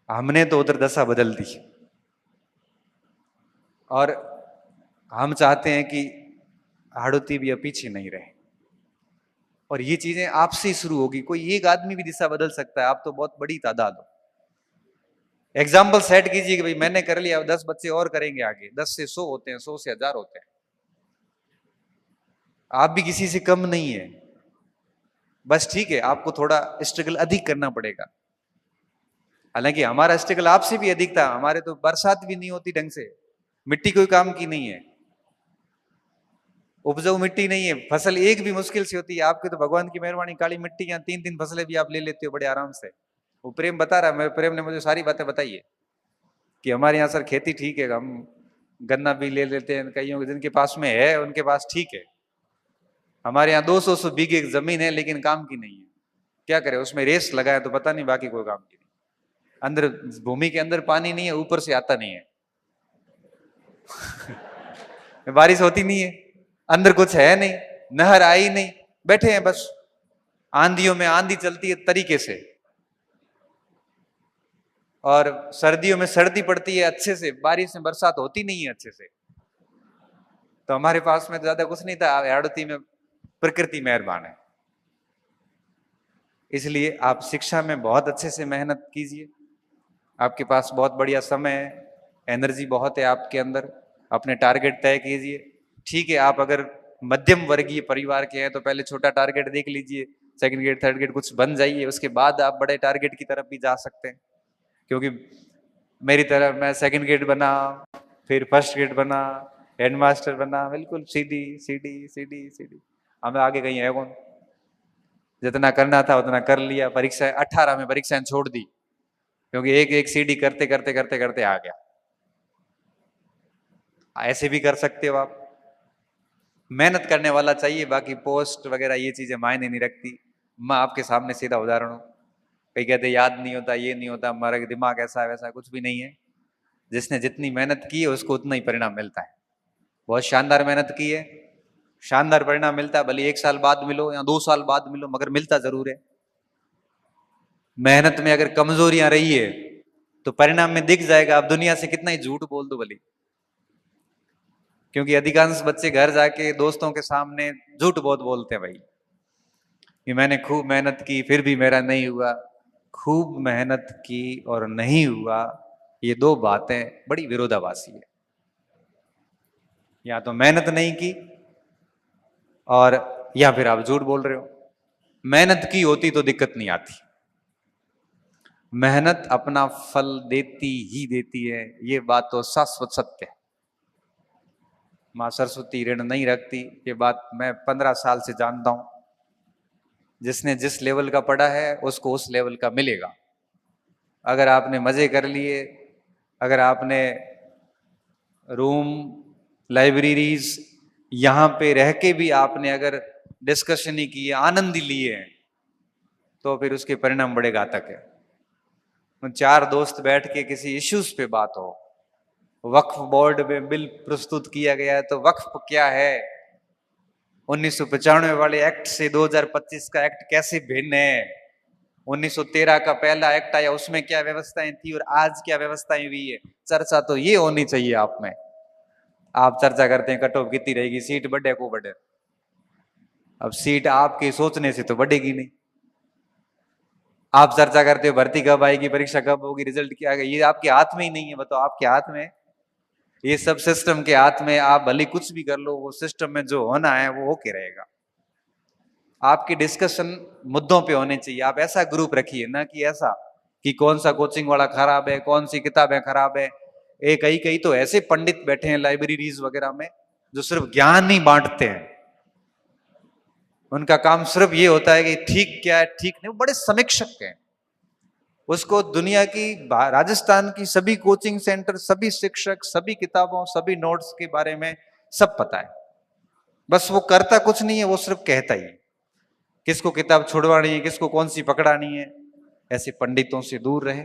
हमने तो उधर दशा बदल दी और हम चाहते हैं कि हाड़ौती भी अब पीछे नहीं रहे। और ये चीजें आपसे ही शुरू होगी। कोई एक आदमी भी दिशा बदल सकता है, आप तो बहुत बड़ी तादाद हो। एग्जाम्पल सेट कीजिए कि भाई मैंने कर लिया, 10 बच्चे और करेंगे आगे, 10 से 100 होते हैं, 100 से 1000 होते हैं। आप भी किसी से कम नहीं है। बस ठीक है, आपको थोड़ा स्ट्रगल अधिक करना पड़ेगा। हालांकि हमारा स्ट्रगल आपसे भी अधिक था। हमारे तो बरसात भी नहीं होती ढंग से, मिट्टी कोई काम की नहीं है, उपजाऊ मिट्टी नहीं है, फसल एक भी मुश्किल से होती है। आपके तो भगवान की मेहरबानी, काली मिट्टी, यहाँ 3-3 फसलें भी आप ले लेते हो बड़े आराम से। वो प्रेम बता रहा है, मेरे प्रेम ने मुझे सारी बातें बताई है कि हमारे यहाँ सर खेती ठीक है, हम गन्ना भी ले लेते हैं, कईयों जिनके पास में है उनके पास ठीक है। हमारे यहाँ 200 बीघे जमीन है लेकिन काम की नहीं है। क्या करे, उसमें रेस लगाए तो पता नहीं, बाकी कोई काम की नहीं। अंदर भूमि के अंदर पानी नहीं है, ऊपर से आता नहीं है बारिश होती नहीं है, अंदर कुछ है नहीं, नहर आई नहीं, बैठे हैं बस। आंधियों में आंधी चलती है तरीके से, और सर्दियों में सर्दी पड़ती है अच्छे से, बारिश में बरसात होती नहीं है अच्छे से। तो हमारे पास में ज्यादा कुछ नहीं था। हाड़ौती में प्रकृति मेहरबान है। इसलिए आप शिक्षा में बहुत अच्छे से मेहनत कीजिए। आपके पास बहुत बढ़िया समय है, एनर्जी बहुत है आपके अंदर। अपने टारगेट तय कीजिए। ठीक है, आप अगर मध्यम वर्गीय परिवार के हैं तो पहले छोटा टारगेट देख लीजिए, सेकंड ग्रेड थर्ड ग्रेड कुछ बन जाइए, उसके बाद आप बड़े टारगेट की तरफ भी जा सकते हैं। क्योंकि मेरी तरह मैं सेकंड ग्रेड बना, फिर फर्स्ट ग्रेड बना, हेडमास्टर बना, बिल्कुल सीधी सीधी सीधी सीधी। हमें आगे कहीं है कौन? जितना करना था उतना कर लिया। परीक्षा 18 में परीक्षाएं छोड़ दी क्योंकि एक एक सीडी करते करते करते करते आ गया। ऐसे भी कर सकते हो आप। मेहनत करने वाला चाहिए, बाकी पोस्ट वगैरह ये चीजें मायने नहीं रखती। मैं आपके सामने सीधा उदाहरण हूँ। कई कहते याद नहीं होता, ये नहीं होता, हमारा दिमाग ऐसा है वैसा, कुछ भी नहीं है। जिसने जितनी मेहनत की है उसको उतना ही परिणाम मिलता है। बहुत शानदार मेहनत की है, शानदार परिणाम मिलता है। भले 1 साल बाद मिलो या 2 साल बाद मिलो, मगर मिलता जरूर है। मेहनत में अगर कमजोरियां रही है तो परिणाम में दिख जाएगा। आप दुनिया से कितना ही झूठ बोल दो भले, क्योंकि अधिकांश बच्चे घर जाके दोस्तों के सामने झूठ बहुत बोलते हैं भाई कि मैंने खूब मेहनत की फिर भी मेरा नहीं हुआ। खूब मेहनत की और नहीं हुआ ये दो बातें बड़ी विरोधाभासी है। या तो मेहनत नहीं की और या फिर आप झूठ बोल रहे हो। मेहनत की होती तो दिक्कत नहीं आती। मेहनत अपना फल देती ही देती है, ये बात तो शाश्वत सत्य है। मां सरस्वती ऋण नहीं रखती, ये बात मैं 15 साल से जानता हूं। जिसने जिस लेवल का पढ़ा है उसको उस लेवल का मिलेगा। अगर आपने मजे कर लिए, अगर आपने रूम, लाइब्रेरीज यहां पे रह के भी आपने अगर डिस्कशन ही की, आनंद ही लिए हैं, तो फिर उसके परिणाम बड़े घातक है। चार दोस्त बैठ के किसी इश्यूज पे बात हो, वक्फ बोर्ड में बिल प्रस्तुत किया गया है तो वक्फ क्या है, 1995 वाले एक्ट से 2025 का एक्ट कैसे भिन्न है, 1913 का पहला एक्ट आया उसमें क्या व्यवस्थाएं थी और आज क्या व्यवस्थाएं हुई है, चर्चा तो ये होनी चाहिए आप में। आप चर्चा करते हैं कट ऑफ कितनी रहेगी, सीट बढ़े को बढ़े। अब सीट आपके सोचने से तो बढ़ेगी नहीं। आप चर्चा करते हो भर्ती कब आएगी, परीक्षा कब होगी, रिजल्ट क्या आएगा, ये आपके हाथ में ही नहीं है। बताओ, आपके हाथ में, ये सब सिस्टम के हाथ में। आप भले कुछ भी कर लो, वो सिस्टम में जो होना है वो होके रहेगा। आपकी डिस्कशन मुद्दों पे होने चाहिए। आप ऐसा ग्रुप रखिए, ना कि ऐसा कि कौन सा कोचिंग वाला खराब है, कौन सी किताबें खराब है। कई कई तो ऐसे पंडित बैठे हैं लाइब्रेरीज वगैरह में जो सिर्फ ज्ञान ही बांटते हैं। उनका काम सिर्फ ये होता है कि ठीक क्या है ठीक नहीं। वो बड़े समीक्षक हैं। उसको दुनिया की, राजस्थान की सभी कोचिंग सेंटर, सभी शिक्षक, सभी किताबों, सभी नोट्स के बारे में सब पता है। बस वो करता कुछ नहीं है, वो सिर्फ कहता ही है किसको किताब छुड़वानी है, किसको कौन सी पकड़ानी है। ऐसे पंडितों से दूर रहे,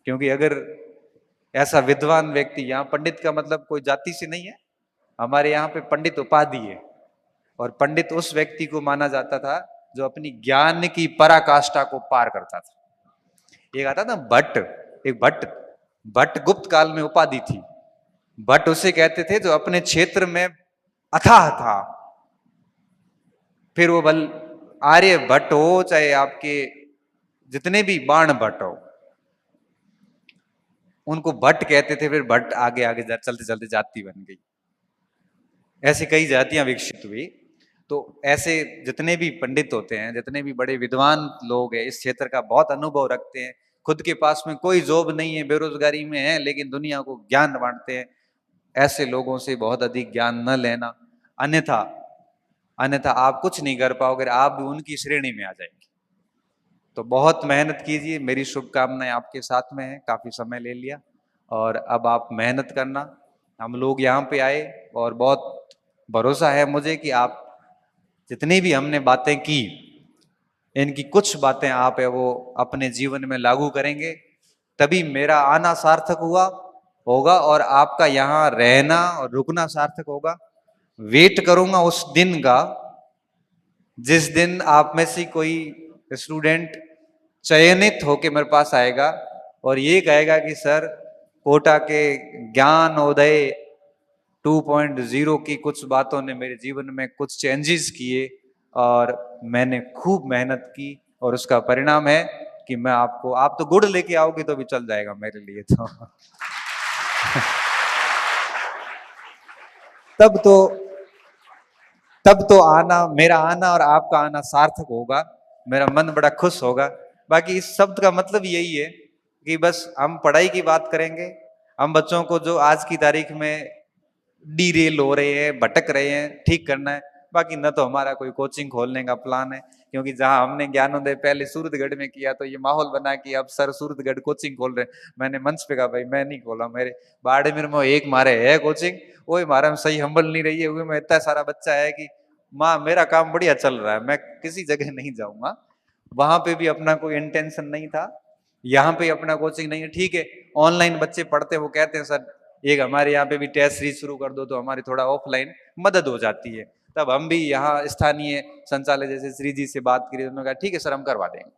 क्योंकि अगर ऐसा विद्वान व्यक्ति, यहाँ पंडित का मतलब कोई जाति से नहीं है, हमारे यहाँ पे पंडित उपाधि है। और पंडित उस व्यक्ति को माना जाता था जो अपनी ज्ञान की पराकाष्ठा को पार करता था। एक आता था भट्ट, एक भट्ट गुप्त काल में उपाधि थी। भट्ट उसे कहते थे जो अपने क्षेत्र में अथाह था। फिर वो बल आर्य भट्ट हो, चाहे आपके जितने भी बाण भट्ट हो, उनको भट्ट कहते थे। फिर भट्ट आगे आगे चलते चलते जाति बन गई। ऐसे कई जातियां विकसित हुई। तो ऐसे जितने भी पंडित होते हैं, जितने भी बड़े विद्वान लोग हैं, इस क्षेत्र का बहुत अनुभव रखते हैं, खुद के पास में कोई जॉब नहीं है, बेरोजगारी में है, लेकिन दुनिया को ज्ञान बांटते हैं, ऐसे लोगों से बहुत अधिक ज्ञान न लेना। अन्यथा अन्यथा आप कुछ नहीं कर पाओगे, आप भी उनकी श्रेणी में आ जाएंगे। तो बहुत मेहनत कीजिए, मेरी शुभकामनाएं आपके साथ में है। काफी समय ले लिया और अब आप मेहनत करना। हम लोग यहाँ पे आए और बहुत भरोसा है मुझे कि आप जितनी भी हमने बातें की, इनकी कुछ बातें आप है वो अपने जीवन में लागू करेंगे, तभी मेरा आना सार्थक होगा और आपका यहाँ रहना और रुकना सार्थक होगा। वेट करूंगा उस दिन का जिस दिन आप में से कोई स्टूडेंट चयनित होके मेरे पास आएगा और ये कहेगा कि सर, कोटा के ज्ञानोदय 2.0 की कुछ बातों ने मेरे जीवन में कुछ चेंजेस किए और मैंने खूब मेहनत की और उसका परिणाम है कि मैं आपको, आप तो गुड़ लेके आओगे तो भी चल जाएगा मेरे लिए। तो तब तो आना, मेरा आना और आपका आना सार्थक होगा। मेरा मन बड़ा खुश होगा। बाकी इस शब्द का मतलब यही है कि बस हम पढ़ाई की बात करेंगे। हम बच्चों को जो आज की तारीख में डीरेल हो रहे हैं, भटक रहे हैं, ठीक करना है। बाकी न तो हमारा कोई कोचिंग खोलने का प्लान है, क्योंकि जहां हमने ज्ञानोदय पहले सूरतगढ़ में किया तो ये माहौल बना कि अब सर सूरतगढ़ कोचिंग खोल रहे हैं। मैंने मंच पे कहा भाई मैं नहीं खोला, मेरे बाड़मेर में एक मारे है कोचिंग, वो हमारा में सही हम्बल नहीं रही है, वो में इतना सारा बच्चा है कि माँ मेरा काम बढ़िया चल रहा है, मैं किसी जगह नहीं जाऊंगा। वहां पे भी अपना कोई इंटेंशन नहीं था, यहाँ पे अपना कोचिंग नहीं है। ठीक है, ऑनलाइन बच्चे पढ़ते, वो कहते हैं सर एक हमारे यहाँ पे भी टेस्ट सीरीज शुरू कर दो तो हमारी थोड़ा ऑफलाइन मदद हो जाती है। तब हम भी यहाँ स्थानीय संचालक जैसे श्री जी से बात करी, उन्होंने कहा ठीक है सर हम करवा देंगे।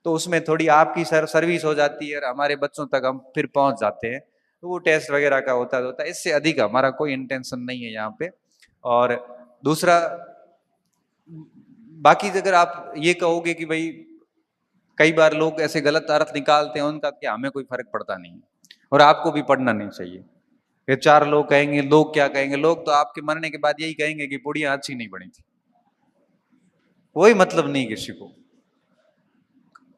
तो उसमें थोड़ी आपकी सर्विस हो जाती है और हमारे बच्चों तक हम फिर पहुंच जाते हैं। तो वो टेस्ट वगैरह का होता है, इससे अधिक हमारा कोई इंटेंशन नहीं है यहाँ पे। और दूसरा, बाकी अगर आप ये कहोगे कि भाई कई बार लोग ऐसे गलत अर्थ निकालते हैं, उनका क्या हमें कोई फर्क पड़ता नहीं है। और आपको भी पढ़ना नहीं चाहिए। ये चार लोग कहेंगे, लोग क्या कहेंगे, लोग तो आपके मरने के बाद यही कहेंगे कि पुड़िया अच्छी नहीं बनी थी। कोई मतलब नहीं किसी को,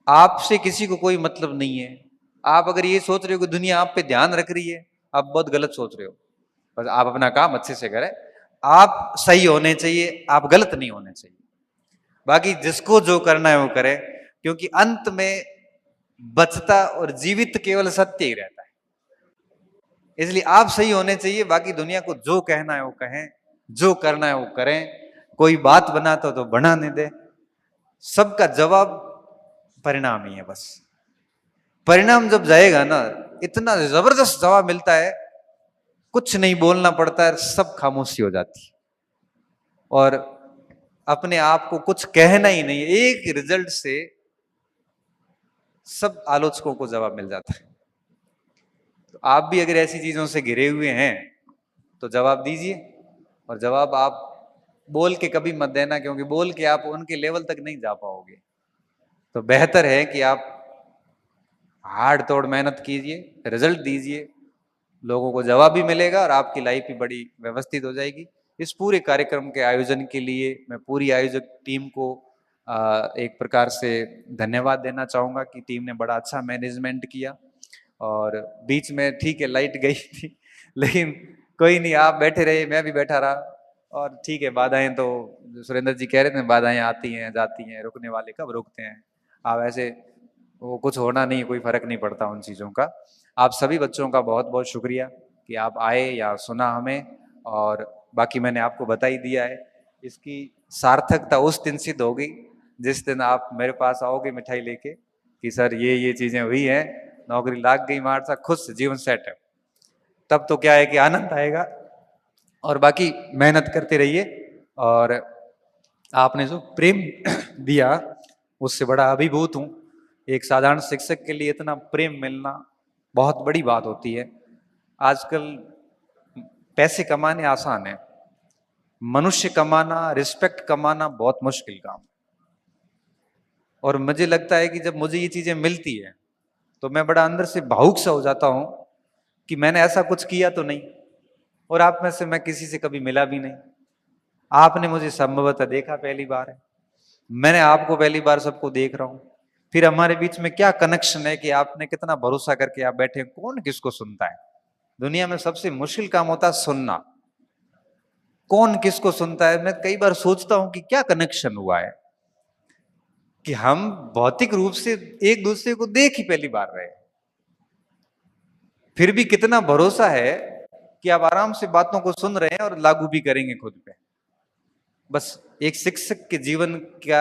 आपसे किसी को कोई मतलब नहीं है। आप अगर ये सोच रहे हो कि दुनिया आप पे ध्यान रख रही है, आप बहुत गलत सोच रहे हो। बस आप अपना काम अच्छे से करें, आप सही होने चाहिए, आप गलत नहीं होने चाहिए। बाकी जिसको जो करना है वो करे, क्योंकि अंत में बचता और जीवित केवल सत्य ही रहता है। इसलिए आप सही होने चाहिए, बाकी दुनिया को जो कहना है वो कहें, जो करना है वो करें। कोई बात बनाता तो बनाने दे, सबका जवाब परिणाम ही है। बस परिणाम जब जाएगा ना, इतना जबरदस्त जवाब मिलता है, कुछ नहीं बोलना पड़ता है, सब खामोशी हो जाती है और अपने आप को कुछ कहना ही नहीं, एक रिजल्ट से सब आलोचकों को जवाब मिल जाता है। तो आप भी अगर ऐसी चीजों से घिरे हुए हैं तो जवाब दीजिए, और जवाब आप बोल के कभी मत देना, क्योंकि बोल के आप उनके लेवल तक नहीं जा पाओगे। तो बेहतर है कि आप हार्ड तोड़ मेहनत कीजिए, रिजल्ट दीजिए, लोगों को जवाब भी मिलेगा और आपकी लाइफ भी बड़ी व्यवस्थित हो जाएगी। इस पूरे कार्यक्रम के आयोजन के लिए मैं पूरी आयोजक टीम को एक प्रकार से धन्यवाद देना चाहूँगा कि टीम ने बड़ा अच्छा मैनेजमेंट किया। और बीच में ठीक है लाइट गई थी, लेकिन कोई नहीं, आप बैठे रहे, मैं भी बैठा रहा। और ठीक है, बाधाएं तो सुरेंद्र जी कह रहे थे, बाधाएं आती हैं जाती हैं, रुकने वाले कब रुकते हैं। आप ऐसे वो कुछ होना नहीं, कोई फर्क नहीं पड़ता उन चीज़ों का। आप सभी बच्चों का बहुत बहुत शुक्रिया कि आप आए या सुना हमें, और बाकी मैंने आपको बता ही दिया है। इसकी सार्थकता उस दिन सिद्ध होगी जिस दिन आप मेरे पास आओगे मिठाई लेके कि सर ये चीजें हुई हैं, नौकरी लाग गई, मार सा खुश, जीवन सेट है। तब तो क्या है कि आनंद आएगा। और बाकी मेहनत करते रहिए, और आपने जो प्रेम दिया उससे बड़ा अभिभूत हूँ। एक साधारण शिक्षक के लिए इतना प्रेम मिलना बहुत बड़ी बात होती है। आजकल पैसे कमाने आसान है, मनुष्य कमाना, रिस्पेक्ट कमाना बहुत मुश्किल काम। और मुझे लगता है कि जब मुझे ये चीजें मिलती है तो मैं बड़ा अंदर से भावुक सा हो जाता हूं कि मैंने ऐसा कुछ किया तो नहीं, और आप में से मैं किसी से कभी मिला भी नहीं। आपने मुझे संभवतः देखा पहली बार है, मैंने आपको पहली बार सबको देख रहा हूं। फिर हमारे बीच में क्या कनेक्शन है कि आपने कितना भरोसा करके आप बैठे। कौन किसको सुनता है? दुनिया में सबसे मुश्किल काम होता है सुनना। कौन किसको सुनता है? मैं कई बार सोचता हूं कि क्या कनेक्शन हुआ है कि हम भौतिक रूप से एक दूसरे को देख ही पहली बार रहे, फिर भी कितना भरोसा है कि आप आराम से बातों को सुन रहे हैं और लागू भी करेंगे खुद पे। बस एक शिक्षक के जीवन का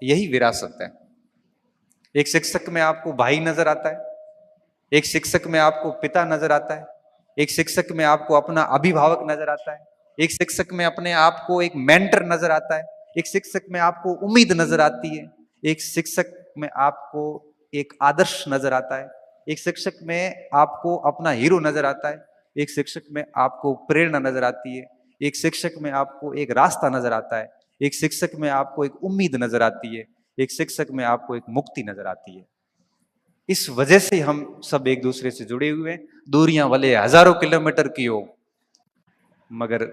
यही विरासत है। एक शिक्षक में आपको भाई नजर आता है, एक शिक्षक में आपको पिता नजर आता है, एक शिक्षक में आपको अपना अभिभावक नजर आता है, एक शिक्षक में अपने आप को एक मेंटर नजर आता है, एक शिक्षक में आपको उम्मीद नजर आती है, एक शिक्षक में आपको एक आदर्श नजर आता है, एक शिक्षक में आपको अपना हीरो नजर आता है, एक शिक्षक में आपको प्रेरणा नजर आती है, एक शिक्षक में आपको एक रास्ता नजर आता है, एक शिक्षक में आपको एक उम्मीद नजर आती है, एक शिक्षक में आपको एक मुक्ति नजर आती है। इस वजह से हम सब एक दूसरे से जुड़े हुए हैं। दूरियां भले हजारों किलोमीटर की हो, मगर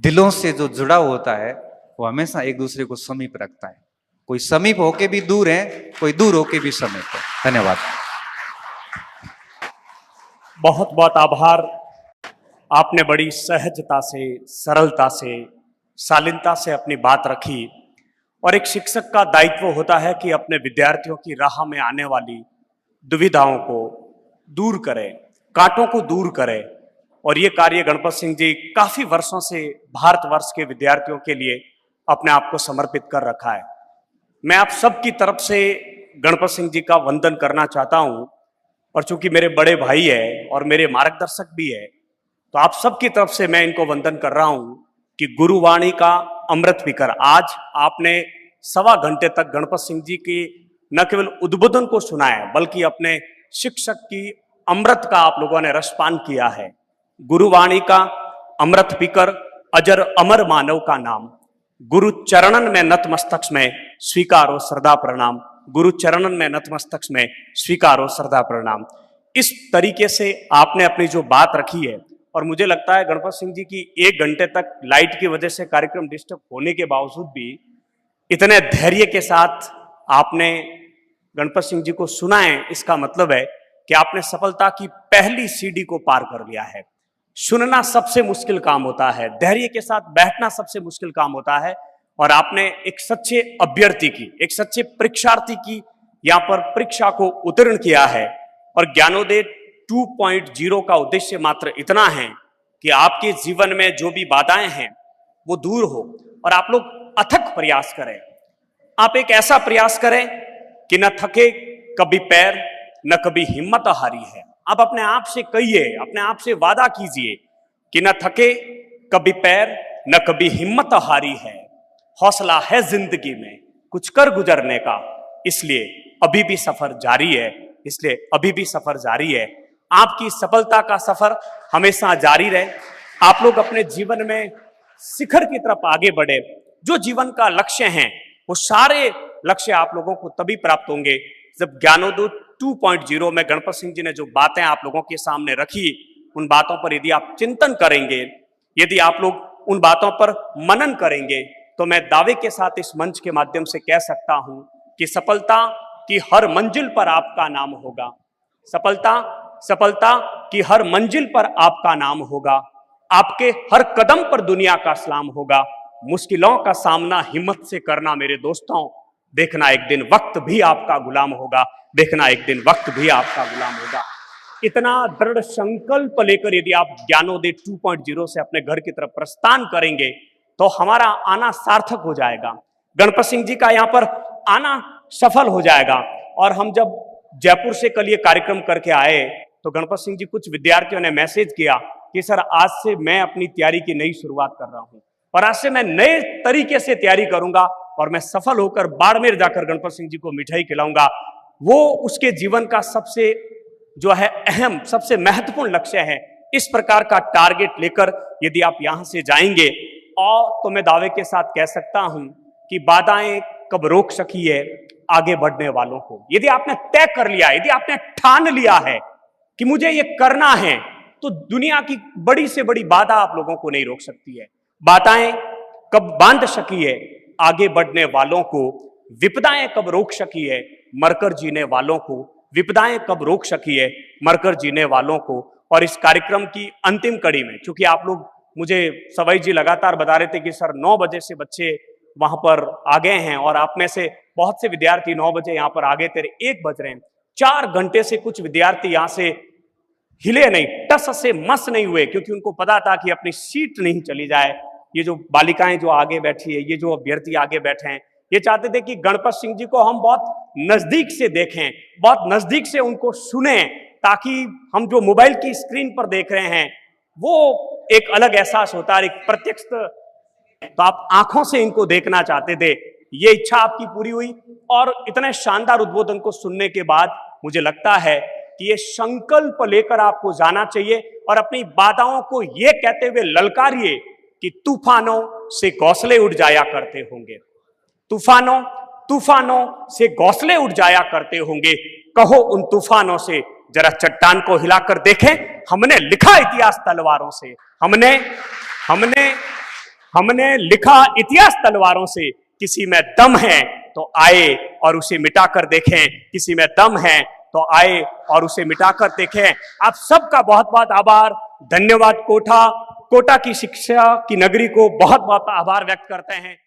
दिलों से जो जुड़ाव होता है वो हमेशा एक दूसरे को समीप रखता है। कोई समीप होके भी दूर है, कोई दूर होके भी समीप है। धन्यवाद। बहुत बहुत आभार। आपने बड़ी सहजता से, सरलता से, शालीनता से अपनी बात रखी। और एक शिक्षक का दायित्व होता है कि अपने विद्यार्थियों की राह में आने वाली दुविधाओं को दूर करे, कांटों को दूर करे। और ये कार्य गणपत सिंह जी काफी वर्षों से भारतवर्ष के विद्यार्थियों के लिए अपने आप को समर्पित कर रखा है। मैं आप सबकी तरफ से गणपत सिंह जी का वंदन करना चाहता हूं, और चूंकि मेरे बड़े भाई है और मेरे मार्गदर्शक भी है, तो आप सबकी तरफ से मैं इनको वंदन कर रहा हूं कि गुरुवाणी का अमृत पीकर आज आपने 1.25 घंटे तक गणपत सिंह जी की न केवल उद्बोधन को सुना है, बल्कि अपने शिक्षक की अमृत का आप लोगों ने रसपान किया है। गुरुवाणी का अमृत पीकर अजर अमर मानव का नाम, गुरु चरणन में नतमस्तक में स्वीकारो श्रद्धा प्रणाम, गुरु चरणन में नतमस्तक में स्वीकारो श्रद्धा प्रणाम। इस तरीके से आपने अपनी जो बात रखी है, और मुझे लगता है गणपत सिंह जी की 1 घंटे तक लाइट की वजह से कार्यक्रम डिस्टर्ब होने के बावजूद भी इतने धैर्य के साथ आपने गणपत सिंह जी को सुना है, इसका मतलब है कि आपने सफलता की पहली सीढ़ी को पार कर लिया है। सुनना सबसे मुश्किल काम होता है, धैर्य के साथ बैठना सबसे मुश्किल काम होता है, और आपने एक सच्चे अभ्यर्थी की, एक सच्चे परीक्षार्थी की यहाँ पर परीक्षा को उत्तीर्ण किया है। और ज्ञानोदय 2.0 का उद्देश्य मात्र इतना है कि आपके जीवन में जो भी बाधाएं हैं वो दूर हो और आप लोग अथक प्रयास करें। आप एक ऐसा प्रयास करें कि न थके कभी पैर, न कभी हिम्मत हारी है। आप अपने आप से कहिए, अपने आप से वादा कीजिए कि न थके कभी पैर, न कभी हिम्मत हारी है। हौसला है जिंदगी में कुछ कर गुजरने का, इसलिए अभी भी सफर जारी है, इसलिए अभी भी सफर जारी है। आपकी सफलता का सफर हमेशा जारी रहे। आप लोग अपने जीवन में शिखर की तरफ आगे बढ़े। जो जीवन का लक्ष्य है वो सारे लक्ष्य आप लोगों को तभी प्राप्त होंगे जब ज्ञानोदय 2.0 में गणपत सिंह जी ने जो बातें आप लोगों के सामने रखी, उन बातों पर यदि आप चिंतन करेंगे, यदि आप लोग उन बातों पर मनन करेंगे, तो मैं दावे के साथ इस मंच के माध्यम से कह सकता हूं कि सफलता की हर मंजिल पर आपका नाम होगा। सफलता की हर मंजिल पर आपका नाम होगा। आपके हर कदम पर दुनिया का सलाम होगा। मुश्किलों का सामना हिम्मत से करना मेरे दोस्तों, देखना एक दिन वक्त भी आपका गुलाम होगा, देखना एक दिन वक्त भी आपका गुलाम होगा। इतना दृढ़ संकल्प लेकर यदि आप ज्ञानोदय 2.0 से अपने घर की तरफ प्रस्थान करेंगे तो हमारा आना सार्थक हो जाएगा, गणपत सिंह जी का यहाँ पर आना सफल हो जाएगा। और हम जब जयपुर से कल ये कार्यक्रम करके आए तो गणपत सिंह जी, कुछ विद्यार्थियों ने मैसेज किया कि सर आज से मैं अपनी तैयारी की नई शुरुआत कर रहा हूं और आज से मैं नए तरीके से तैयारी करूंगा और मैं सफल होकर बाड़मेर जाकर गणपत सिंह जी को मिठाई खिलाऊंगा। वो उसके जीवन का सबसे जो है अहम, सबसे महत्वपूर्ण लक्ष्य है। इस प्रकार का टारगेट लेकर यदि आप यहां से जाएंगे और तो मैं दावे के साथ कह सकता हूं कि बाधाएं कब रोक सकी है आगे बढ़ने वालों को। यदि आपने तय कर लिया, यदि आपने ठान लिया है कि मुझे ये करना है, तो दुनिया की बड़ी से बड़ी बाधा आप लोगों को नहीं रोक सकती है। बाधाएं कब बांध सकी है आगे बढ़ने वालों को, विपदाएं कब रोक सकी है मरकर जीने वालों को, विपदाएं कब रोक सकी है मरकर जीने वालों को। और इस कार्यक्रम की अंतिम कड़ी में, क्योंकि आप लोग, मुझे सवाई जी लगातार बता रहे थे कि सर 9 बजे से बच्चे वहां पर आ गए हैं और आप में से बहुत से विद्यार्थी 9 बजे यहां पर आ गए थे, 1 बज रहे हैं। 4 घंटे से कुछ विद्यार्थी यहां से हिले नहीं, टस से मस नहीं हुए, क्योंकि उनको पता था कि अपनी सीट नहीं चली जाए। ये जो बालिकाएं जो आगे बैठी है, ये जो अभ्यर्थी आगे बैठे हैं, ये चाहते थे कि गणपत सिंह जी को हम बहुत नजदीक से देखें, बहुत नजदीक से उनको सुने, ताकि हम जो मोबाइल की स्क्रीन पर देख रहे हैं वो एक अलग एहसास होता है, एक प्रत्यक्ष, तो आप आंखों से इनको देखना चाहते थे। ये इच्छा आपकी पूरी हुई और इतने शानदार उद्बोधन को सुनने के बाद मुझे लगता है कि ये संकल्प लेकर आपको जाना चाहिए और अपनी बाधाओं को ये कहते हुए ललकारिए कि तूफानों से घोंसले उड़ जाया करते होंगे, तूफानों से घोंसले उड़ जाया करते होंगे। कहो उन तूफानों से जरा चट्टान को हिलाकर देखें, हमने लिखा इतिहास तलवारों से, हमने लिखा इतिहास तलवारों से। किसी में दम है तो आए और उसे मिटाकर देखें, किसी में दम है तो आए और उसे मिटाकर देखें। आप सबका बहुत बहुत आभार, धन्यवाद। कोटा की शिक्षा की नगरी को बहुत बहुत आभार व्यक्त करते हैं।